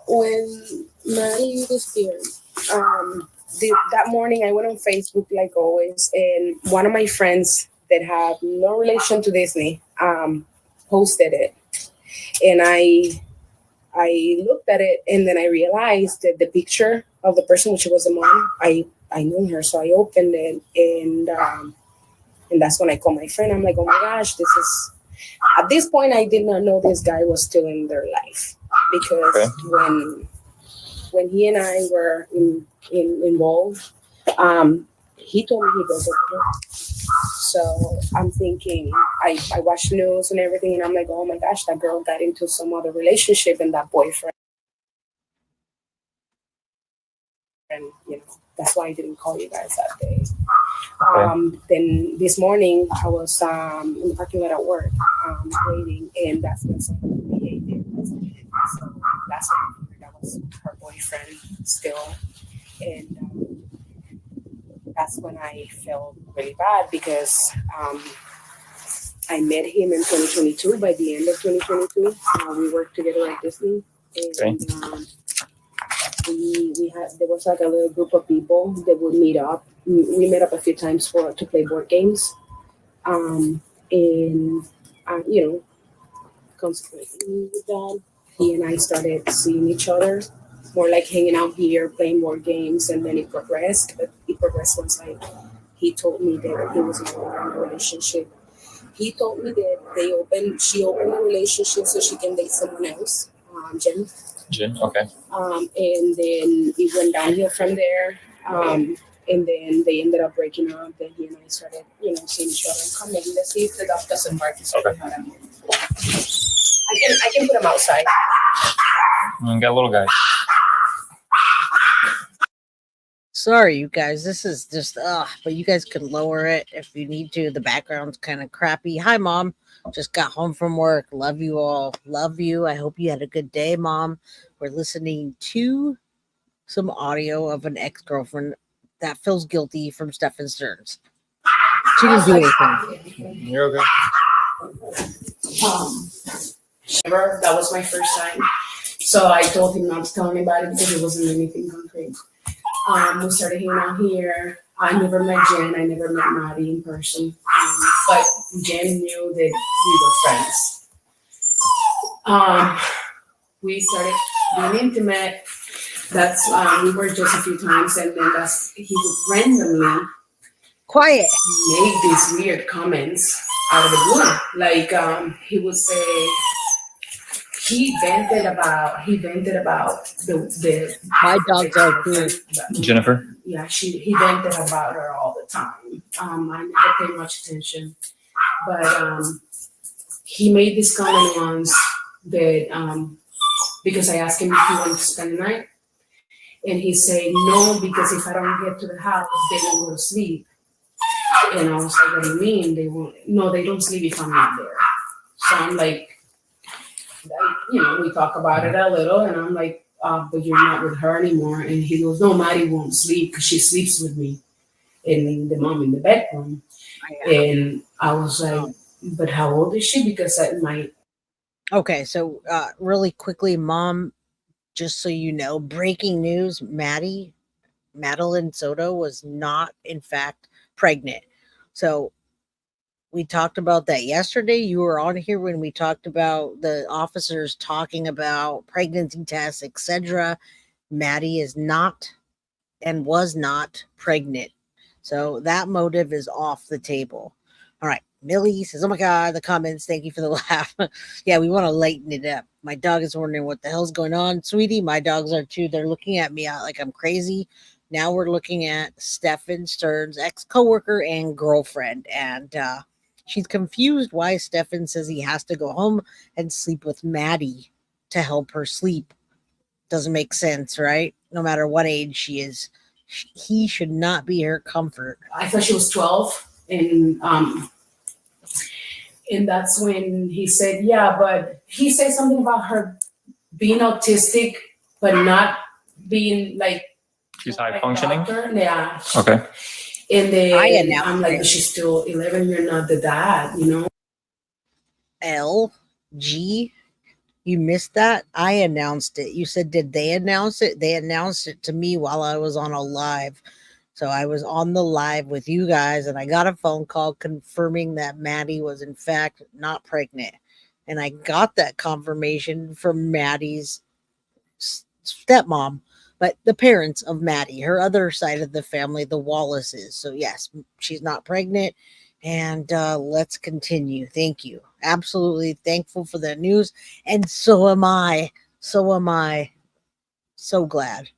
When Maddie disappeared, that morning I went on Facebook like always, and one of my friends that have no relation to Disney posted it, and I looked at it, and then I realized that the picture of the person, which was the mom, I knew her, so I opened it, and that's when I called my friend. I'm like, oh my gosh, this is. At this point, I did not know this guy was still in their life because when he and I were involved, he told me he broke up with her. So I'm thinking, I watched the news and everything, and I'm like, oh my gosh, that girl got into some other relationship and that boyfriend. And, that's why I didn't call you guys that day. Then this morning, I was in the parking lot at work waiting, and that's when somebody behaved. So that's when I figured that was her boyfriend still. And that's when I felt really bad because I met him in 2022. By the end of 2022, we worked together at Disney. And there was like a little group of people that would meet up. We met up a few times to play board games. Consequently with that, he and I started seeing each other more like hanging out here, playing more games, and then it progressed. But it progressed once he told me that he was no longer in a relationship. He told me that she opened a relationship so she can date someone else, Jen. Okay. And then it went downhill from there. And then they ended up breaking up. Then he and I started, seeing each other. Come in, let's see if the dog doesn't bark. Okay. I can put him outside. Got a little guy. Sorry, you guys. This is just but you guys can lower it if you need to. The background's kind of crappy. Hi, Mom. Just got home from work. Love you all. Love you. I hope you had a good day, Mom. We're listening to some audio of an ex-girlfriend that feels guilty from Stefan Stearns. She didn't do anything. You're okay. That was my first time. So I told him not to tell anybody because it wasn't anything concrete. We started hanging out here. I never met Jen. I never met Maddie in person. But Jen knew that we were friends. We started being intimate. That's we were just a few times, and then he would randomly Quiet make these weird comments out of the blue. Like he would say he vented about the my dogs are here. Jennifer. Yeah, he vented about her all the time. I never paid much attention, but he made this comment once that because I asked him if he wanted to spend the night. And he said, no, because if I don't get to the house, they won't go to sleep. And I was like, what do you mean? They won't? No, they don't sleep if I'm not there. So I'm like, we talk about it a little, and I'm like, but you're not with her anymore. And he goes, no, Maddie won't sleep because she sleeps with me and the mom in the bedroom. And I was like, but how old is she? Because Okay, so really quickly, Mom, just so you know, breaking news, Maddie Madeline Soto was not, in fact, pregnant. So we talked about that yesterday. You were on here when we talked about the officers talking about pregnancy tests, etc. Maddie is not and was not pregnant. So that motive is off the table. All right. Millie says, "Oh my God, the comments. Thank you for the laugh." Yeah, we want to lighten it up. My dog is wondering what the hell's going on. Sweetie, my dogs are too. They're looking at me like I'm crazy. Now we're looking at Stefan Stern's ex-coworker and girlfriend. And she's confused why Stefan says he has to go home and sleep with Maddie to help her sleep. Doesn't make sense, right? No matter what age she is, he should not be her comfort. I thought she was 12, and that's when he said, yeah, but he said something about her being autistic, but not being like she's high functioning. Yeah. Okay. And then I'm like, she's still 11. You're not the dad, you know. LG, you missed that. I announced it. You said, did they announce it? They announced it to me while I was on a live. So I was on the live with you guys, and I got a phone call confirming that Maddie was in fact not pregnant. And I got that confirmation from Maddie's stepmom, but the parents of Maddie, her other side of the family, the Wallaces. So yes, she's not pregnant. And let's continue. Thank you. Absolutely thankful for the news. And so am I. So am I. So glad.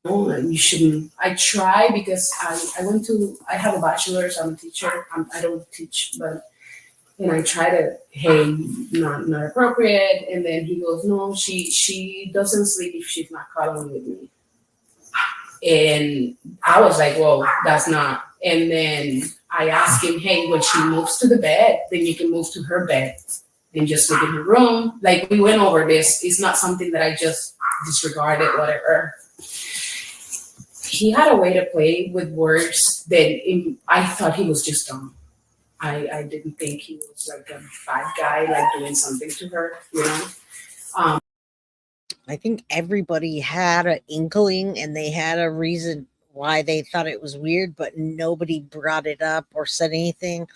Oh, you shouldn't. I try because I have a bachelor's. I'm a teacher. I don't teach, but, and I try to, hey, not appropriate. And then he goes, no, she doesn't sleep if she's not cuddling with me. And I was like, well, that's not. And then I asked him, hey, when she moves to the bed, then you can move to her bed and just sleep in her room. Like, we went over this. It's not something that I just disregarded, whatever. He had a way to play with words that I thought he was just dumb. I didn't think he was like a bad guy, like doing something to her, you know? I think everybody had an inkling and they had a reason why they thought it was weird, but nobody brought it up or said anything.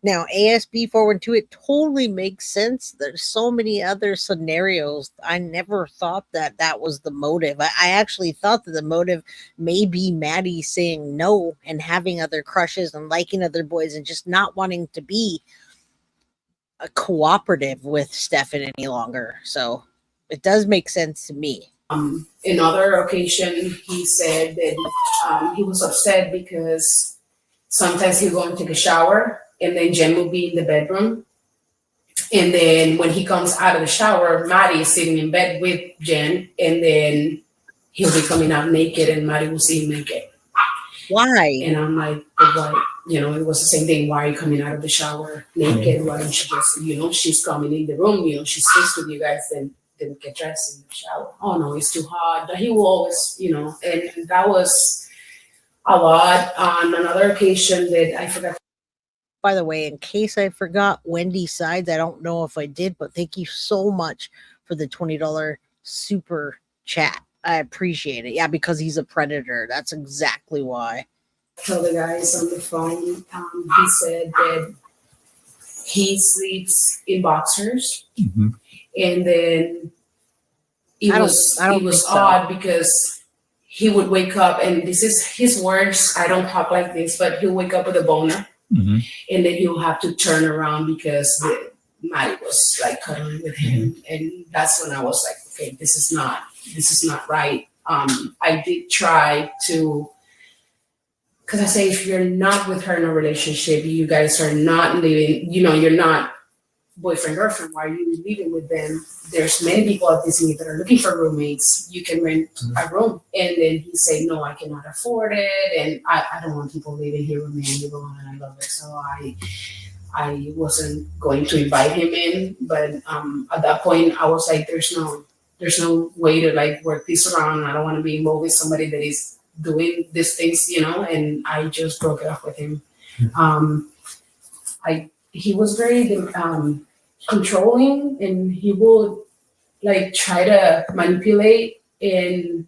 Now, ASB 412, it totally makes sense. There's so many other scenarios. I never thought that was the motive. I actually thought that the motive may be Maddie saying no and having other crushes and liking other boys and just not wanting to be a cooperative with Stefan any longer. So it does make sense to me. Another occasion, he said that he was upset because sometimes he'd go and take a shower, and then Jen will be in the bedroom. And then when he comes out of the shower, Maddie is sitting in bed with Jen, and then he'll be coming out naked, and Maddie will see him naked. Why? And I'm like, why? You know, it was the same thing. Why are you coming out of the shower naked? Why don't you just, you know, she's coming in the room, you know, she sleeps with you guys, then get dressed in the shower. Oh no, it's too hot. But he will always, you know, and that was a lot. On another occasion that I forgot. By the way, in case I forgot, Wendy Sides, I don't know if I did, but thank you so much for the $20 super chat. I appreciate it. Yeah, because he's a predator. That's exactly why. Tell the guys on the phone, he said that he sleeps in boxers. Mm-hmm. And then it was odd because he would wake up, and this is his words, I don't talk like this, but he'll wake up with a boner. Mm-hmm. And then he'll have to turn around because Maddie was like cuddling with him. Mm-hmm. And that's when I was like, okay, this is not right. I did try to, because I say, if you're not with her in a relationship, you guys are not living, you know, you're not boyfriend, girlfriend, why are you living with them? There's many people at Disney that are looking for roommates. You can rent a room. And then he said, no, I cannot afford it. And I don't want people living here with me anymore, and I love it. So I wasn't going to invite him in. But at that point, I was like, there's no way to like work this around. I don't want to be involved with somebody that is doing these things, you know, and I just broke it off with him. He was very controlling, and he would like try to manipulate, and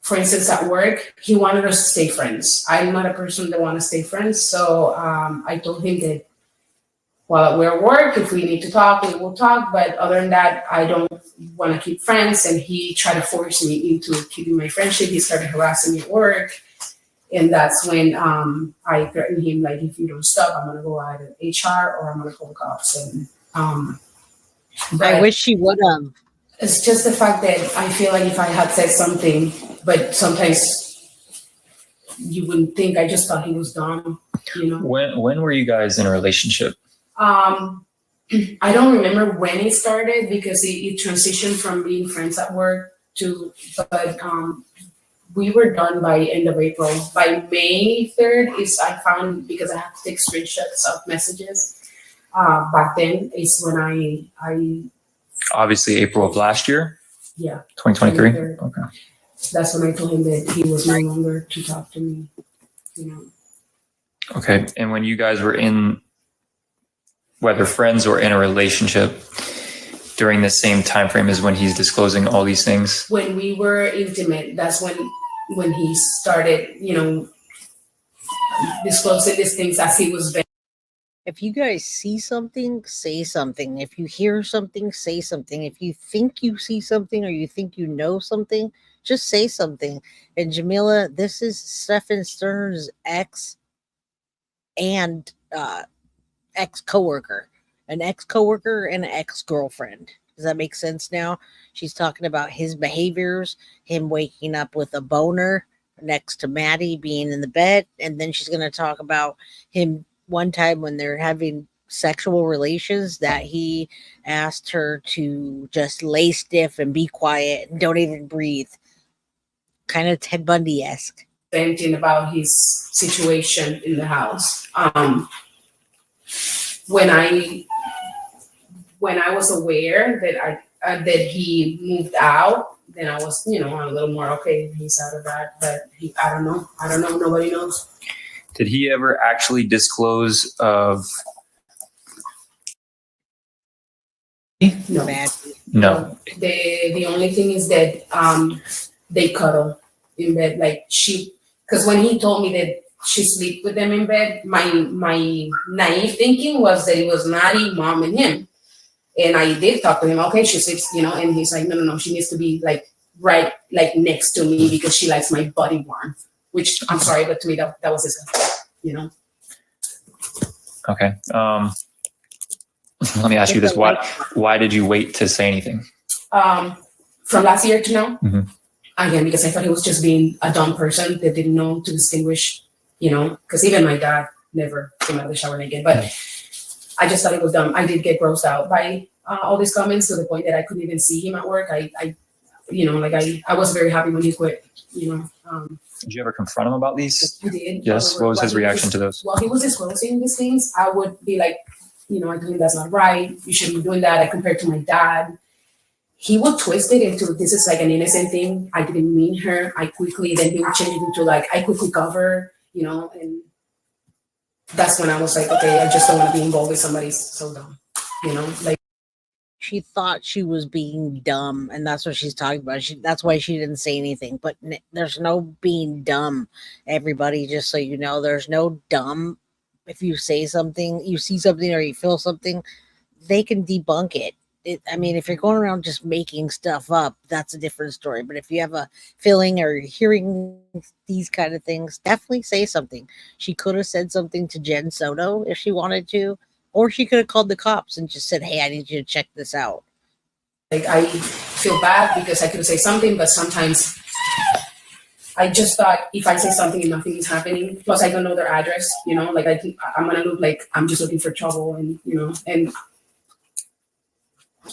for instance, at work, he wanted us to stay friends. I'm not a person that want to stay friends. So I told him that while we're at work, if we need to talk, we will talk. But other than that, I don't want to keep friends. And he tried to force me into keeping my friendship. He started harassing me at work. And that's when I threatened him, like, if you don't stop, I'm going to go out of HR or I'm going to call the cops. And I wish she would have. it's just the fact that I feel like if I had said something, but sometimes you wouldn't think. I just thought he was dumb, you know. When were you guys in a relationship? I don't remember when it started because it transitioned from being friends at work to, but we were done by end of April. By May 3rd is I found, because I have to take screenshots of messages. Back then is when I Obviously April of last year, yeah, 2023. Okay. that's when I told him that he was no longer to talk to me, you know. Okay. And when you guys were in, whether friends or in a relationship, during the same time frame as when he's disclosing all these things? When we were intimate, that's when he started, you know, disclosing these things as he was. If you guys see something, say something. If you hear something, say something. If you think you see something or you think you know something, just say something. And Jamila, this is Stefan Stern's ex and ex-coworker. An ex-coworker and an ex-girlfriend. Does that make sense now? She's talking about his behaviors, him waking up with a boner next to Maddie being in the bed, and then she's going to talk about him one time when they're having sexual relations that he asked her to just lay stiff and be quiet and don't even breathe. Kind of Ted Bundy-esque. Venting about his situation in the house. When I was aware that that he moved out, then I was, you know, a little more okay. He's out of that, but I don't know. Nobody knows. Did he ever actually disclose of? No. No. The only thing is that they cuddle in bed, like because when he told me that she sleep with them in bed, my naive thinking was that it was Maddie, mom, and him. And I did talk to him. Okay, she sleeps, you know, and he's like, no, she needs to be like right, like next to me because she likes my body warmth. Which I'm sorry, but to me that was disgusting, you know. Okay. Let me ask you this: Why did you wait to say anything? From last year to now, Mm-hmm. Again, because I thought he was just being a dumb person that didn't know to distinguish, you know. Because even my dad never came out of the shower naked, but I just thought it was dumb. I did get grossed out by all these comments to the point that I couldn't even see him at work. I you know, like I was very happy when he quit, you know. Did you ever confront him about these? I did. Yes. What was his reaction to those? While he was disclosing these things, I would be like, you know, I think that's not right. You shouldn't be doing that. I compared to my dad. He would twist it into this is like an innocent thing. I didn't mean her. Then he would change it into like, I quickly cover, you know, and that's when I was like, okay, I just don't want to be involved with somebody so dumb, you know, like. She thought she was being dumb, and that's what she's talking about. That's why she didn't say anything. But there's no being dumb, everybody, just so you know. There's no dumb. If you say something, you see something, or you feel something, they can debunk it. I mean, if you're going around just making stuff up, that's a different story. But if you have a feeling or hearing these kind of things, definitely say something. She could have said something to Jen Soto if she wanted to. Or she could have called the cops and just said, hey, I need you to check this out. Like, I feel bad because I could say something, but sometimes I just thought if I say something and nothing is happening, plus I don't know their address, you know, like I'm going to look like I'm just looking for trouble and, you know, and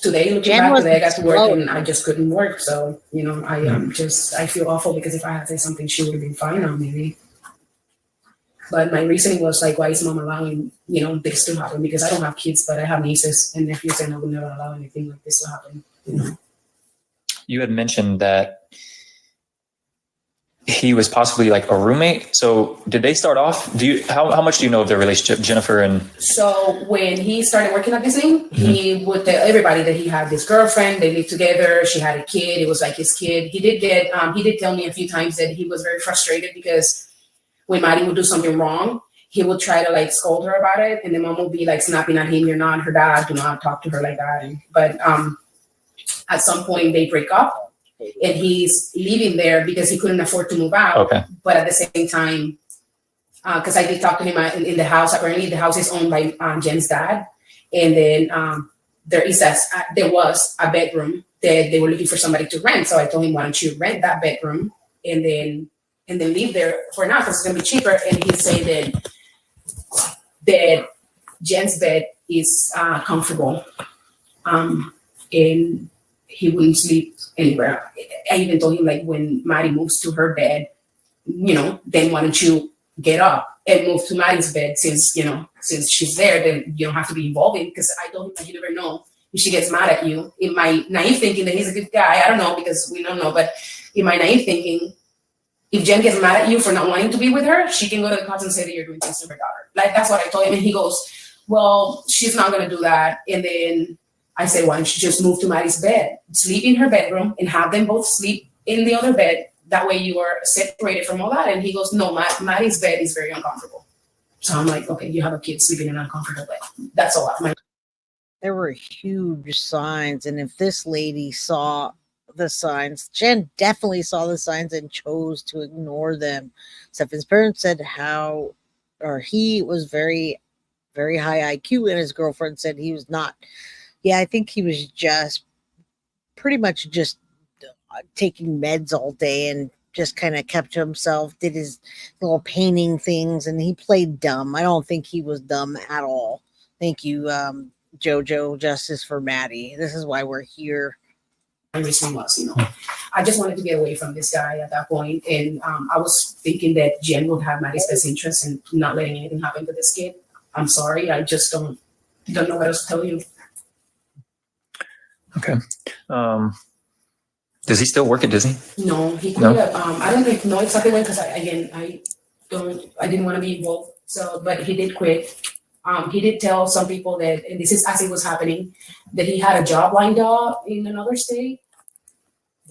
today looking back, today I got to work and I just couldn't work. So, you know, I feel awful because if I had said something, she would have been fine on maybe. But my reasoning was like, why is mom allowing, you know, this to happen? Because I don't have kids, but I have nieces and nephews, and I would never allow anything like this to happen. You know? You had mentioned that he was possibly like a roommate. So did they start off? How much do you know of their relationship, Jennifer and? So when he started working at Disney, he would tell everybody that he had this girlfriend. They lived together. She had a kid. It was like his kid. He did tell me a few times that he was very frustrated because when Maddie would do something wrong, he would try to like scold her about it, and the mom would be like snapping at him. You're not her dad. Do not talk to her like that. But at some point they break up. And he's leaving there because he couldn't afford to move out. Okay. But at the same time, because I did talk to him in the house. Apparently, the house is owned by Jen's dad. And then there was a bedroom that they were looking for somebody to rent. So I told him, why don't you rent that bedroom and then leave there for now because it's going to be cheaper. And he said that Jen's bed is comfortable. And he wouldn't sleep anywhere. I even told him, like, when Maddie moves to her bed, then why don't you get up and move to Maddie's bed since she's there, then you don't have to be involved in, because I told him, you never know if she gets mad at you. In my naive thinking that he's a good guy, I don't know because we don't know, but in my naive thinking, if Jen gets mad at you for not wanting to be with her, she can go to the cops and say that you're doing things to her daughter. Like, that's what I told him. And he goes, well, she's not going to do that. And then I said, why don't you just move to Maddie's bed, sleep in her bedroom, and have them both sleep in the other bed. That way you are separated from all that. And he goes, no, Maddie's bed is very uncomfortable. So I'm like, okay, you have a kid sleeping in an uncomfortable bed. That's a lot. There were huge signs. And if this lady saw the signs, Jen definitely saw the signs and chose to ignore them. Stephen's parents said he was very, very high IQ, and his girlfriend said he was not. Yeah, I think he was just pretty much just taking meds all day and just kind of kept to himself, did his little painting things, and he played dumb. I don't think he was dumb at all. Thank you, Jojo, justice for Maddie. This is why we're here. My reason was, I just wanted to get away from this guy at that point, and I was thinking that Jen would have Maddie's best interest in not letting anything happen to this kid. I'm sorry, I just don't know what else to tell you. Okay. Does he still work at Disney? No, he quit. No? I don't know exactly when, because I didn't want to be involved. So, but he did quit. He did tell some people that, and this is as it was happening, that he had a job lined up in another state.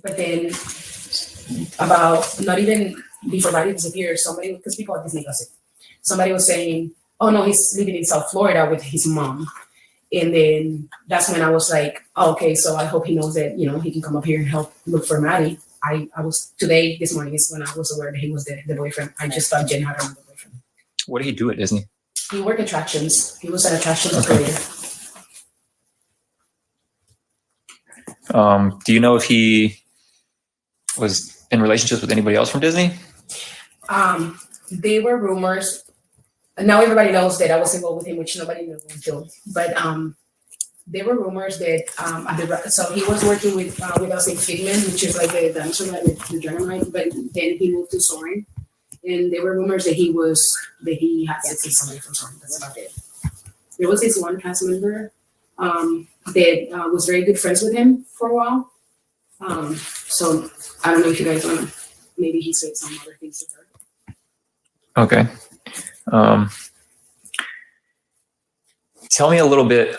But then, about not even before Maddie disappeared, somebody, because people at Disney gossip, somebody was saying, "Oh no, he's living in South Florida with his mom." And then that's when I was like, oh, okay, so I hope he knows that, he can come up here and help look for Maddie. This morning is when I was aware that he was the boyfriend. I just thought Jen had another boyfriend. What did he do at Disney? He worked attractions. He was an attractions operator. Do you know if he was in relationships with anybody else from Disney? There were rumors. Now everybody knows that I was involved with him, which nobody knew until. But there were rumors that so he was working with us in Figment, which is like the dancer with the German, but then he moved to Soaring, and there were rumors that he had sex with somebody from Soaring. That's about it. There was this one cast member that was very good friends with him for a while. So I don't know if you guys want to. Maybe he said some other things to her. Okay. Tell me a little bit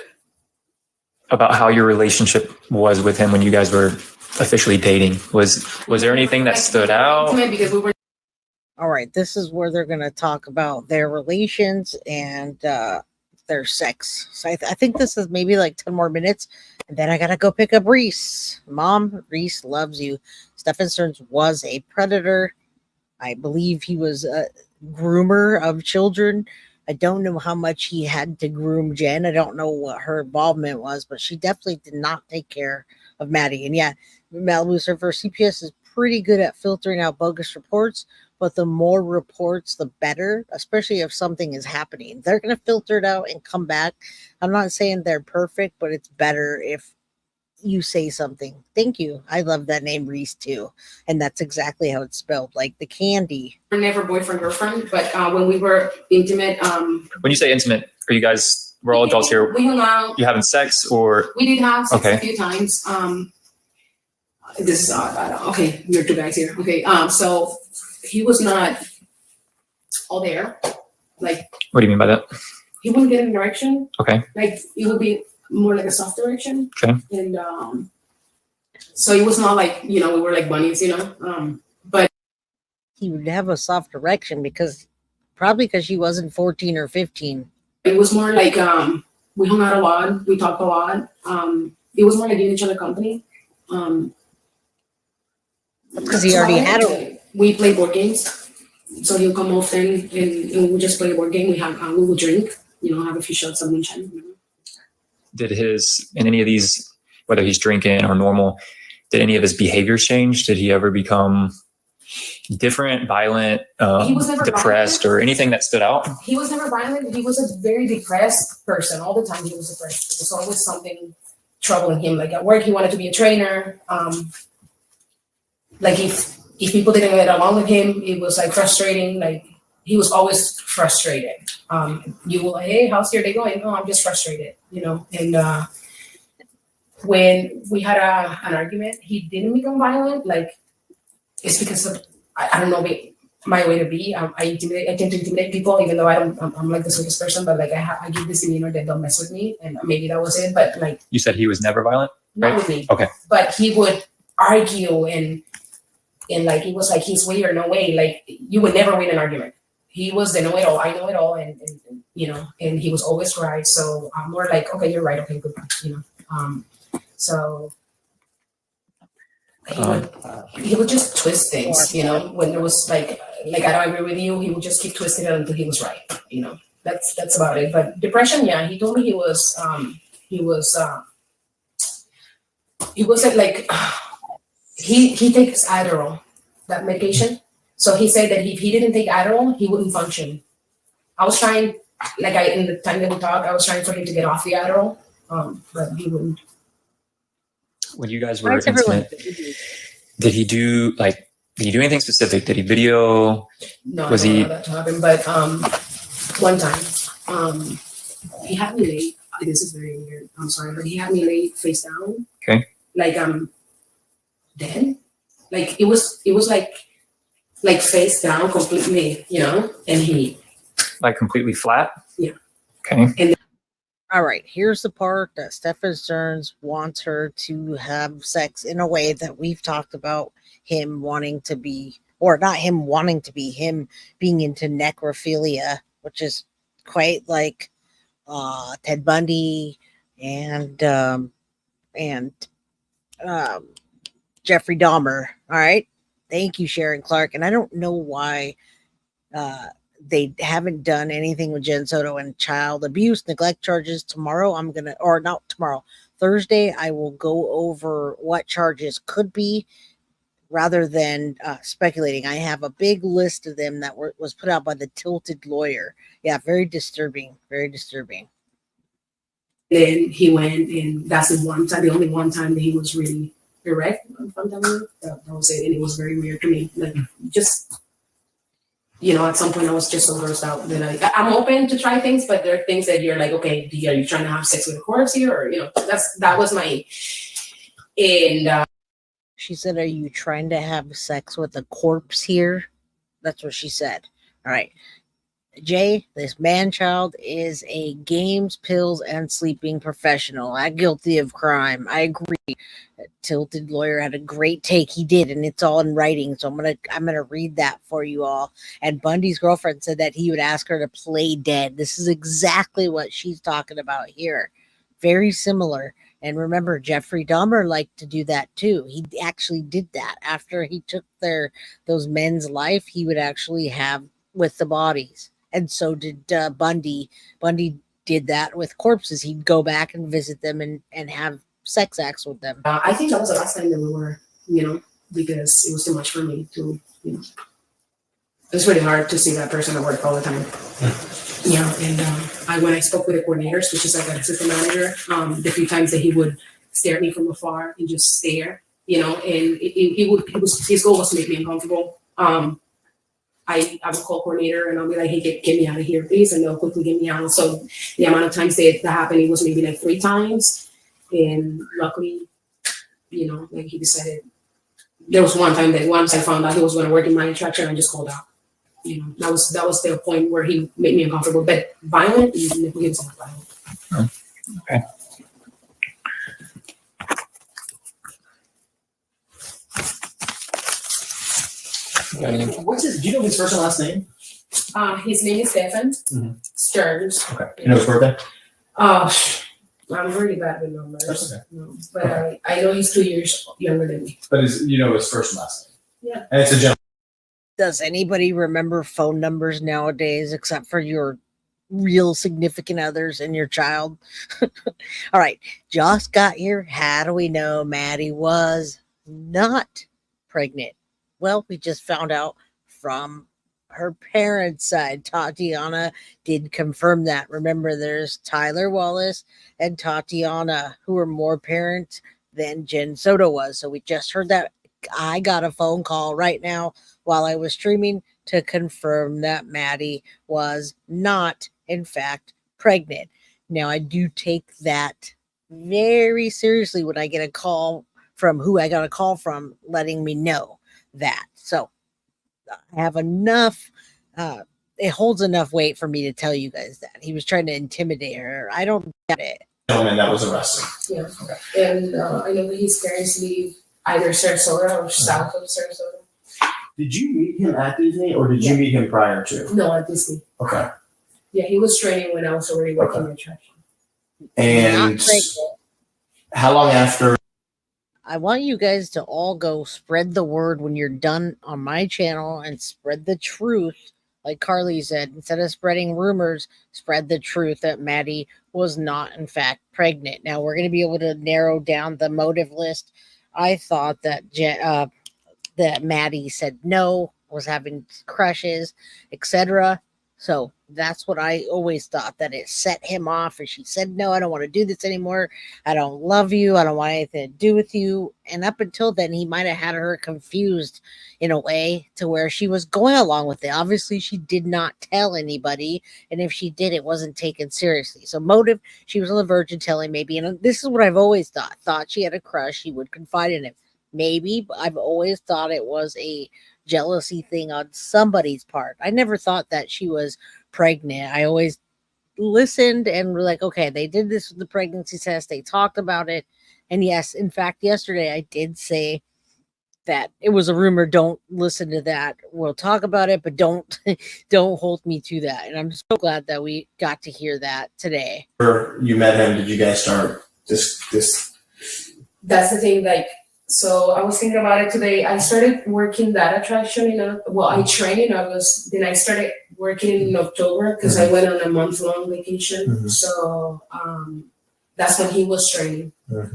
about how your relationship was with him when you guys were officially dating. Was there anything that stood out? All right, this is where they're going to talk about their relations and their sex. So I think this is maybe like 10 more minutes, and then I got to go pick up Reese. Mom, Reese loves you. Stephen Stearns was a predator. I believe he was a groomer of children. I don't know how much he had to groom Jen. I don't know what her involvement was, but she definitely did not take care of Maddie. And yeah, Malibu Surfer CPS is pretty good at filtering out bogus reports, but the more reports, the better, especially if something is happening. They're going to filter it out and come back. I'm not saying they're perfect, but it's better if you say something. Thank you. I love that name, Reese, too. And that's exactly how it's spelled, like the candy. We're never boyfriend, girlfriend, but when we were intimate. When you say intimate, are you guys, we're all adults here. We hung out. You having sex or? We did have sex a few times. This is odd. Okay, you're two guys here. Okay, so he was not all there. Like, What do you mean by that? he wouldn't get an erection. Okay. Like, it would be more like a soft erection. Okay. And so it was not like, we were like bunnies, but He would have a soft erection probably because she wasn't 14 or 15. it was more like we hung out a lot, we talked a lot. It was more like giving each other company. Because he already had a. We played board games, so he'll come often, and we would just play a board game. We would drink, have a few shots of moonshine. Did in any of these, whether he's drinking or normal, did any of his behaviors change? Did he ever become different, violent, He was never depressed, violent. or anything that stood out? He was never violent. He was a very depressed person. All the time he was depressed. There was always something troubling him. Like at work, he wanted to be a trainer. Like if people didn't get along with him, it was like frustrating. Like he was always frustrated. You will, hey, how's your day going? Oh, I'm just frustrated, And when we had an argument, he didn't become violent. Like it's because of I don't know my way to be. I tend to intimidate people, even though I'm like the sweetest person. But like I give this demeanor that don't mess with me, and maybe that was it. But like You said he was never violent? not Right? with me. Okay. But he would argue and like it was like he's weird, no way. Like you would never win an argument. He was the know-it-all. I know it all, and and he was always right. So I'm more like, okay, you're right. Okay, good. So he would just twist things, when there was like I don't agree with you, he would just keep twisting it until he was right. That's about it. But depression, yeah, he told me he wasn't like he takes Adderall, that medication. So he said that if he didn't take Adderall, he wouldn't function. I was trying, in the time that we talked, I was trying for him to get off the Adderall, but he wouldn't. When you guys were intimate, did he do anything specific? Did he video? No, Was I don't he? know that to happen, but one time, he had me late. This is very weird. I'm sorry, but he had me late face down. Okay. Like dead. Like it was like face down completely, and he Like completely flat? Yeah. Okay. All right, here's the part that Stefan Stearns wants her to have sex in a way that we've talked about him wanting to be, or not him wanting to be, him being into necrophilia, which is quite like Ted Bundy and Jeffrey Dahmer. All right, thank you, Sharon Clark. And I don't know why they haven't done anything with Jen Soto and child abuse, neglect charges. Tomorrow, Thursday, I will go over what charges could be rather than speculating. I have a big list of them that was put out by the Tilted Lawyer. Yeah, very disturbing, very disturbing. Then he went, and that's the only one time that he was really erect. If I'm telling you, that was it, and it was very weird to me. Like just. At some point I was just so grossed out that I'm open to try things, but there are things that you're like, okay, are you trying to have sex with a corpse here? Or, that was my, and she said, are you trying to have sex with a corpse here? That's what she said. All right. Jay, this man-child is a games, pills, and sleeping professional. Not guilty of crime. I agree. Tilted Lawyer had a great take. He did, and it's all in writing. So I'm gonna read that for you all. And Bundy's girlfriend said that he would ask her to play dead. This is exactly what she's talking about here. Very similar. And remember, Jeffrey Dahmer liked to do that too. He actually did that after he took those men's life. He would actually have with the bodies. And so did Bundy. Bundy did that with corpses. He'd go back and visit them and have sex acts with them. I think that was the last time that we were, because it was too much for me to, it's really hard to see that person at work all the time. And when I spoke with the coordinators, which is like an assistant manager, the few times that he would stare at me from afar and just stare, and his goal was to make me uncomfortable. I would call coordinator and I'll be like, hey, get me out of here, please. And they'll quickly get me out. So the amount of times that happened, it was maybe like 3 times. And luckily, he decided there was one time that once I found out he was going to work in my attraction, I just called out. You know, that was the point where he made me uncomfortable. But violent, he was not violent. Okay. Do you know his first and last name? His name is Stefan Stearns. Okay. You know his birthday? I'm really bad with numbers. That's okay. No, but I know he's 2 years younger than me. But you know his first and last name? Yeah. And it's a gentleman. Does anybody remember phone numbers nowadays except for your real significant others and your child? All right. Just got here. How do we know Maddie was not pregnant? Well, we just found out from her parents' side. Tatiana did confirm that. Remember, there's Tyler Wallace and Tatiana, who are more parents than Jen Soto was. So we just heard that. I got a phone call right now while I was streaming to confirm that Maddie was not, in fact, pregnant. Now, I do take that very seriously when I get a call from who I got a call from letting me know that. So I have enough, it holds enough weight for me to tell you guys that. He was trying to intimidate her. I don't get it. Gentleman that was arrested. Yeah. Okay. And I know that his parents live either Sarasota or south of Sarasota. Did you meet him at Disney or did you meet him prior to? No, at Disney. Okay. Yeah, he was training when I was already working in attraction. And Not pregnant. how long after? I want you guys to all go spread the word when you're done on my channel and spread the truth. Like Carly said, instead of spreading rumors, spread the truth that Maddie was not, in fact, pregnant. Now, we're going to be able to narrow down the motive list. I thought that that Maddie said no, was having crushes, etc. So that's what I always thought, that it set him off. And she said, no, I don't want to do this anymore. I don't love you. I don't want anything to do with you. And up until then, he might have had her confused in a way to where she was going along with it. Obviously, she did not tell anybody. And if she did, it wasn't taken seriously. So motive, she was on the verge of telling maybe. And this is what I've always thought she had a crush. She would confide in him. Maybe, but I've always thought it was a jealousy thing on somebody's part. I never thought that she was pregnant. I always listened and were like, okay, they did this with the pregnancy test. They talked about it. And yes, in fact, yesterday I did say that it was a rumor. Don't listen to that. We'll talk about it, but don't hold me to that. And I'm so glad that we got to hear that today. You met him, did you guys start this? That's the thing, like, so I was thinking about it today. I started working that attraction I trained in August. Then I started working in October because I went on a month-long vacation. So that's when he was training. There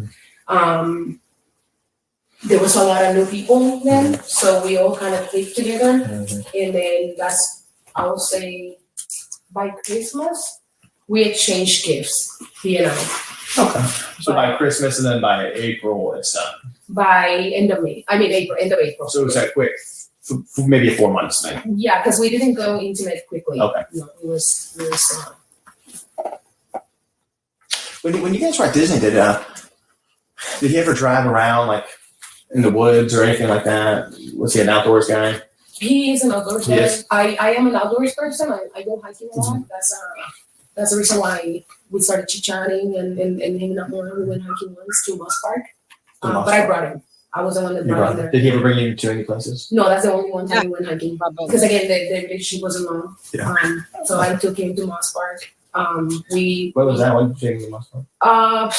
was a lot of new people then, so we all kind of clicked together. And then I would say, by Christmas, we exchanged gifts, Okay. So by Christmas and then by April it's done. By end of April. So it was that quick, maybe 4 months then. Yeah, because we didn't go intimate quickly. Okay. No, it was When you guys were at Disney, did he ever drive around like in the woods or anything like that? Was he an outdoors guy? He is an outdoors guy. Yes. I am an outdoors person. I go hiking a lot. That's the reason why we started chit-chatting and hanging out more. We went hiking once to Moss Park. But I brought him. I was the one that brought him there. Did he ever bring you to any places? No, that's the only one time we went hiking. Because again, the relationship wasn't long. Yeah. So I took him to Moss Park. What was that? When did you take him to Moss Park? I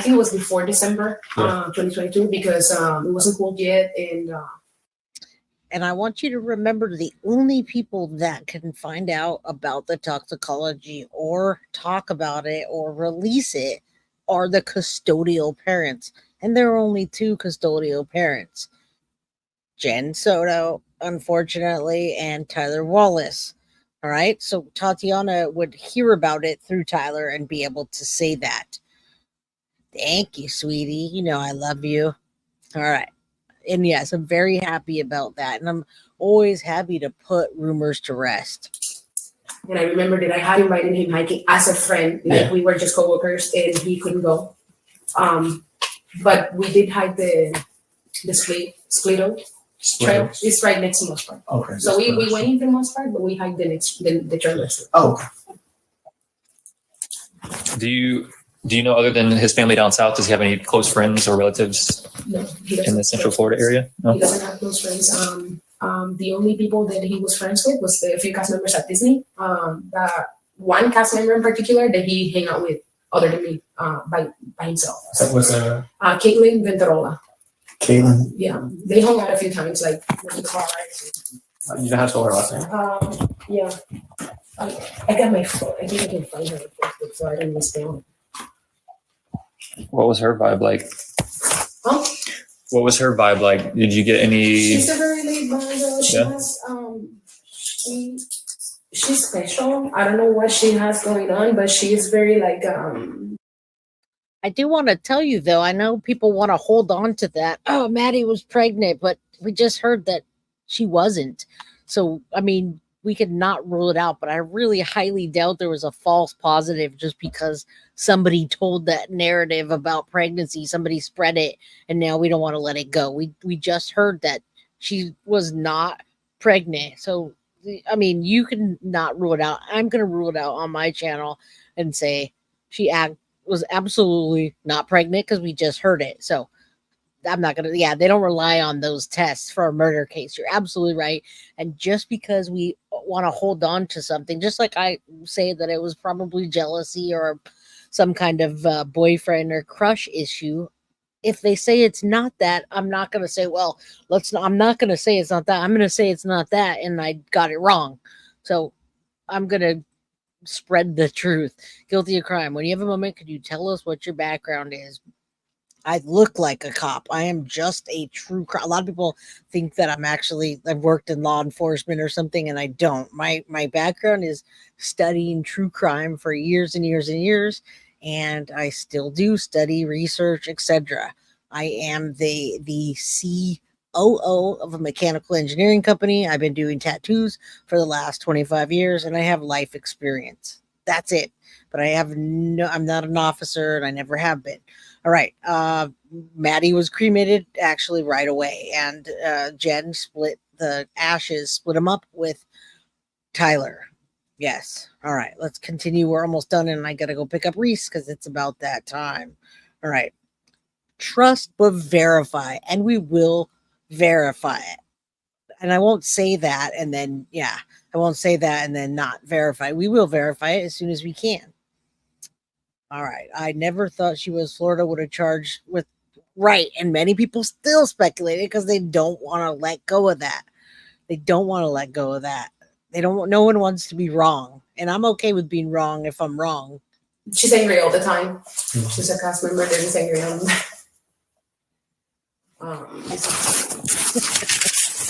think it was before December 2022 because it wasn't cold yet. And I want you to remember, the only people that can find out about the toxicology or talk about it or release it are the custodial parents. And there are only 2 custodial parents, Jen Soto, unfortunately, and Tyler Wallace. All right. So Tatiana would hear about it through Tyler and be able to say that. Thank you, sweetie. You know I love you. All right. And yes, I'm very happy about that. And I'm always happy to put rumors to rest. And I remember that I had invited him hiking as a friend. Like we were just coworkers and he couldn't go. But we did hike the the Splito trail. It's right next to Moss Park. Okay. So we went into Moss Park, but we hiked the trail next to it. Oh, Do you know, other than his family down south, does he have any close friends or relatives No, he doesn't. in the Central Florida area? No. He doesn't have close friends. The only people that he was friends with was a few cast members at Disney. The one cast member in particular that he hang out with, other than me, by himself. so what's Caitlin Venterola. Caitlin? Yeah, they hung out a few times, like in the car. You know how to spell her last name? Yeah. I got my phone. I think I can find her on Facebook, so I don't misspell. What was her vibe like? Huh? What was her vibe like? Did you get any? She's a very laid back girl. She Yeah. has she's special. I don't know what she has going on, but she is very like I do want to tell you though, I know people want to hold on to that. Oh, Maddie was pregnant, but we just heard that she wasn't. So, I mean, we could not rule it out, but I really highly doubt there was a false positive just because somebody told that narrative about pregnancy. Somebody spread it, and now we don't want to let it go. We just heard that she was not pregnant. So, I mean, you can not rule it out. I'm going to rule it out on my channel and say she was absolutely not pregnant because we just heard it. So I'm not going to, yeah, they don't rely on those tests for a murder case. You're absolutely right. And just because we want to hold on to something, just like I say that it was probably jealousy or some kind of boyfriend or crush issue, if they say it's not that, I'm not going to say, well, I'm not going to say it's not that. I'm going to say it's not that. And I got it wrong. So I'm going to spread the truth. Guilty of crime. When you have a moment, could you tell us what your background is? I look like a cop. I am just a true crime. A lot of people think that I've worked in law enforcement or something, and I don't. My background is studying true crime for years and years and years, and I still do study, research, etc. I am the COO of a mechanical engineering company. I've been doing tattoos for the last 25 years, and I have life experience. That's it. But I'm not an officer, and I never have been. All right. Maddie was cremated actually right away, and Jen split them up with Tyler. Yes. All right. Let's continue. We're almost done, and I got to go pick up Reese because it's about that time. All right. Trust but verify, and we will verify it. And I won't say that and then, I won't say that and then not verify. We will verify it as soon as we can. All right. I never thought she was Florida would have charged with right. And many people still speculated because they don't want to let go of that. No one wants to be wrong. And I'm okay with being wrong if I'm wrong. she's angry all the time. She's a cast member that is angry on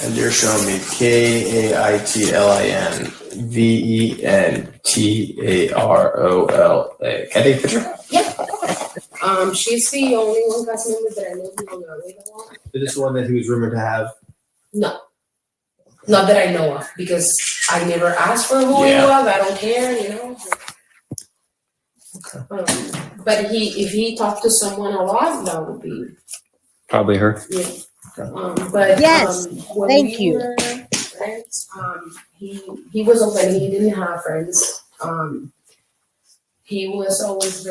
And you're showing me KAITLINVENTAROLA. Can I take a picture? Yeah. She's the only one cast member that I know who hung out with a lot. Is this the one that he was rumored to have? No. Not that I know of, because I never asked for who he was. I don't care, you know. Okay. But if he talked to someone a lot, that would be Probably her. yeah. Okay. But Yes, when thank we you. were friends, he was open. He didn't have friends. He was always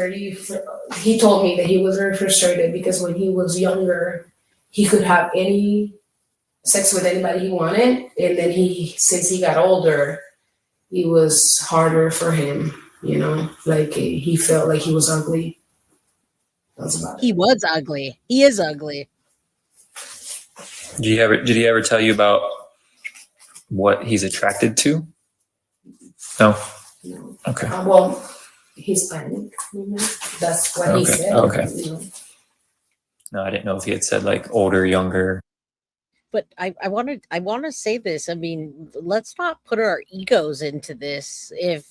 he told me that he was very frustrated because when he was younger, he could have any sex with anybody he wanted, and then since he got older, it was harder for him. You know, like he felt like he was ugly. That's about it. He was ugly. He is ugly. Did he ever tell you about what he's attracted to? No. No. Okay. Well, Hispanic. That's what he said. Okay. You know. No, I didn't know if he had said like older, younger. But I want to say this. I mean, let's not put our egos into this. If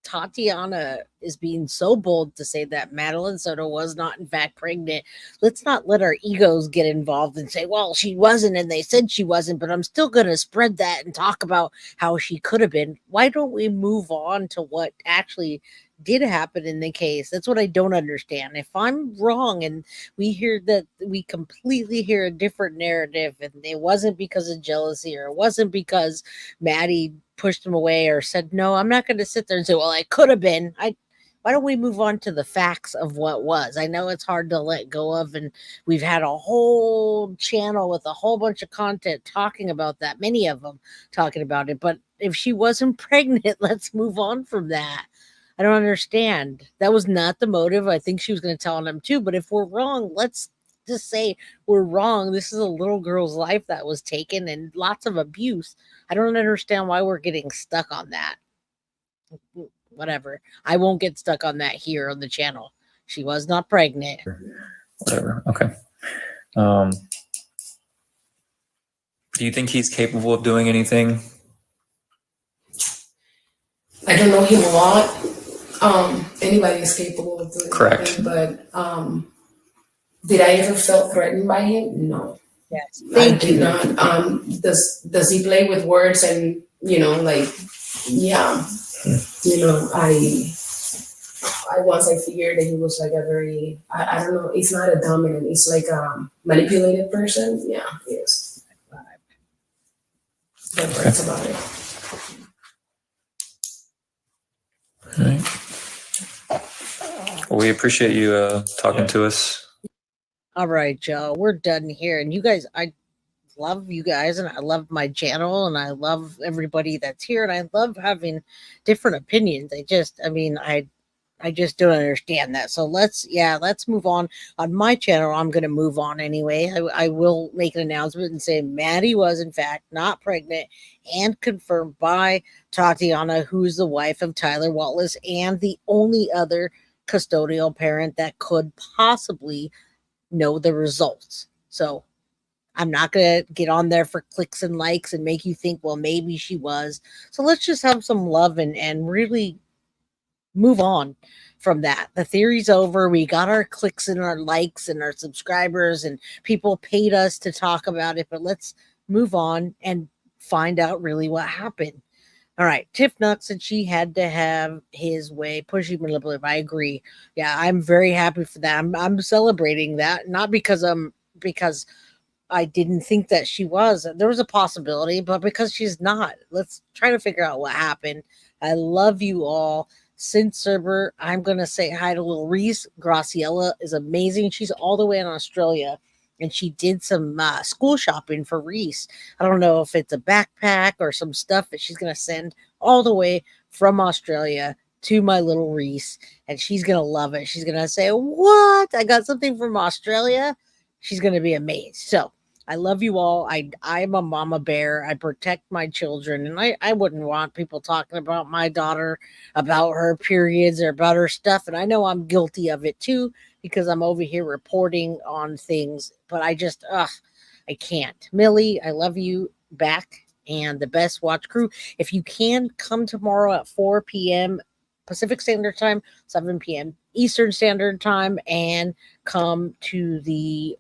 Tatiana is being so bold to say that Madeline Soto was not in fact pregnant, let's not let our egos get involved and say, well, she wasn't and they said she wasn't, but I'm still going to spread that and talk about how she could have been. Why don't we move on to what actually did happen in the case. That's what I don't understand. If I'm wrong and we completely hear a different narrative, and it wasn't because of jealousy, or it wasn't because Maddie pushed him away or said, no, I'm not going to sit there and say, well, I could have been. Why don't we move on to the facts of what was? I know it's hard to let go of, and we've had a whole channel with a whole bunch of content talking about that, many of them talking about it. But if she wasn't pregnant, let's move on from that. I don't understand. That was not the motive. I think she was going to tell on him too. But if we're wrong, let's just say we're wrong. This is a little girl's life that was taken and lots of abuse. I don't understand why we're getting stuck on that. Whatever. I won't get stuck on that here on the channel. She was not pregnant. Whatever. Okay. Do you think he's capable of doing anything? I don't know him a lot. Anybody is capable of doing Correct. anything, but did I ever feel threatened by him? No. Yes. I did not. Does he play with words and, yeah. I once I figured that he was like a very, I don't know, it's not a dominant, it's like a manipulated person. Yeah, he is. That's about it. All right. Well, we appreciate you talking to us. All right, Joe, we're done here. And you guys, I love you guys, and I love my channel, and I love everybody that's here, and I love having different opinions. I just don't understand that. So let's move on. On my channel, I'm going to move on anyway. I will make an announcement and say Maddie was in fact not pregnant, and confirmed by Tatiana, who's the wife of Tyler Wallace and the only other custodial parent that could possibly know the results. So I'm not going to get on there for clicks and likes and make you think, well, maybe she was. So let's just have some love and really move on from that. The theory's over. We got our clicks and our likes and our subscribers, and people paid us to talk about it, but let's move on and find out really what happened. All right. Tiff Nuck said she had to have his way, pushy, manipulative. I agree. Yeah, I'm very happy for that. I'm celebrating that, not because I didn't think that she was. There was a possibility, but because she's not. Let's try to figure out what happened. I love you all. Since Cerber, I'm going to say hi to little Reese. Graciela is amazing. She's all the way in Australia, and she did some school shopping for Reese. I don't know if it's a backpack or some stuff that she's going to send all the way from Australia to my little Reese, and she's going to love it. She's going to say, what? I got something from Australia? She's going to be amazed. So I love you all. I'm a mama bear. I protect my children, and I wouldn't want people talking about my daughter, about her periods or about her stuff. And I know I'm guilty of it too, because I'm over here reporting on things, but I can't. Millie, I love you back, and the best watch crew. If you can come tomorrow at 4 p.m. Pacific Standard Time, 7 p.m. Eastern Standard Time, and come to the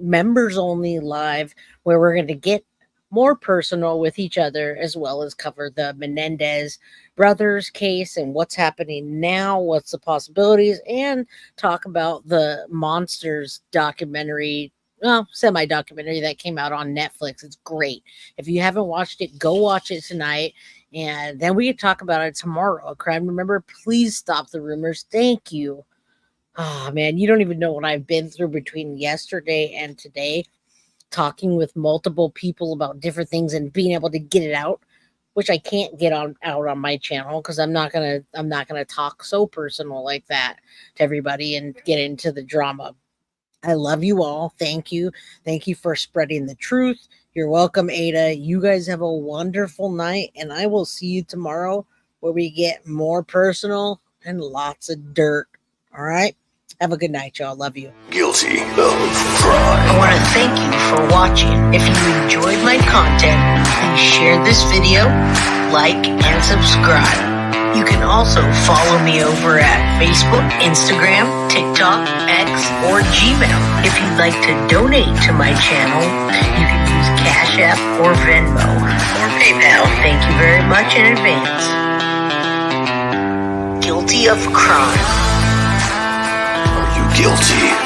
members only live, where we're going to get more personal with each other, as well as cover the Menendez brothers case and what's happening now, what's the possibilities, and talk about the Monsters documentary, semi-documentary that came out on Netflix. It's great. If you haven't watched it, go watch it tonight, and then we can talk about it tomorrow. Crime Remember, please stop the rumors. Thank you. Oh, man, you don't even know what I've been through between yesterday and today, talking with multiple people about different things and being able to get it out, which I can't get out on my channel because I'm not gonna talk so personal like that to everybody and get into the drama. I love you all. Thank you. Thank you for spreading the truth. You're welcome, Ada. You guys have a wonderful night, and I will see you tomorrow where we get more personal and lots of dirt. All right? Have a good night, y'all. Love you. Guilty of crime. I want to thank you for watching. If you enjoyed my content, please share this video, like, and subscribe. You can also follow me over at Facebook, Instagram, TikTok, X, or Gmail. If you'd like to donate to my channel, you can use Cash App or Venmo or PayPal. Thank you very much in advance. Guilty guilty of crime? Are you guilty?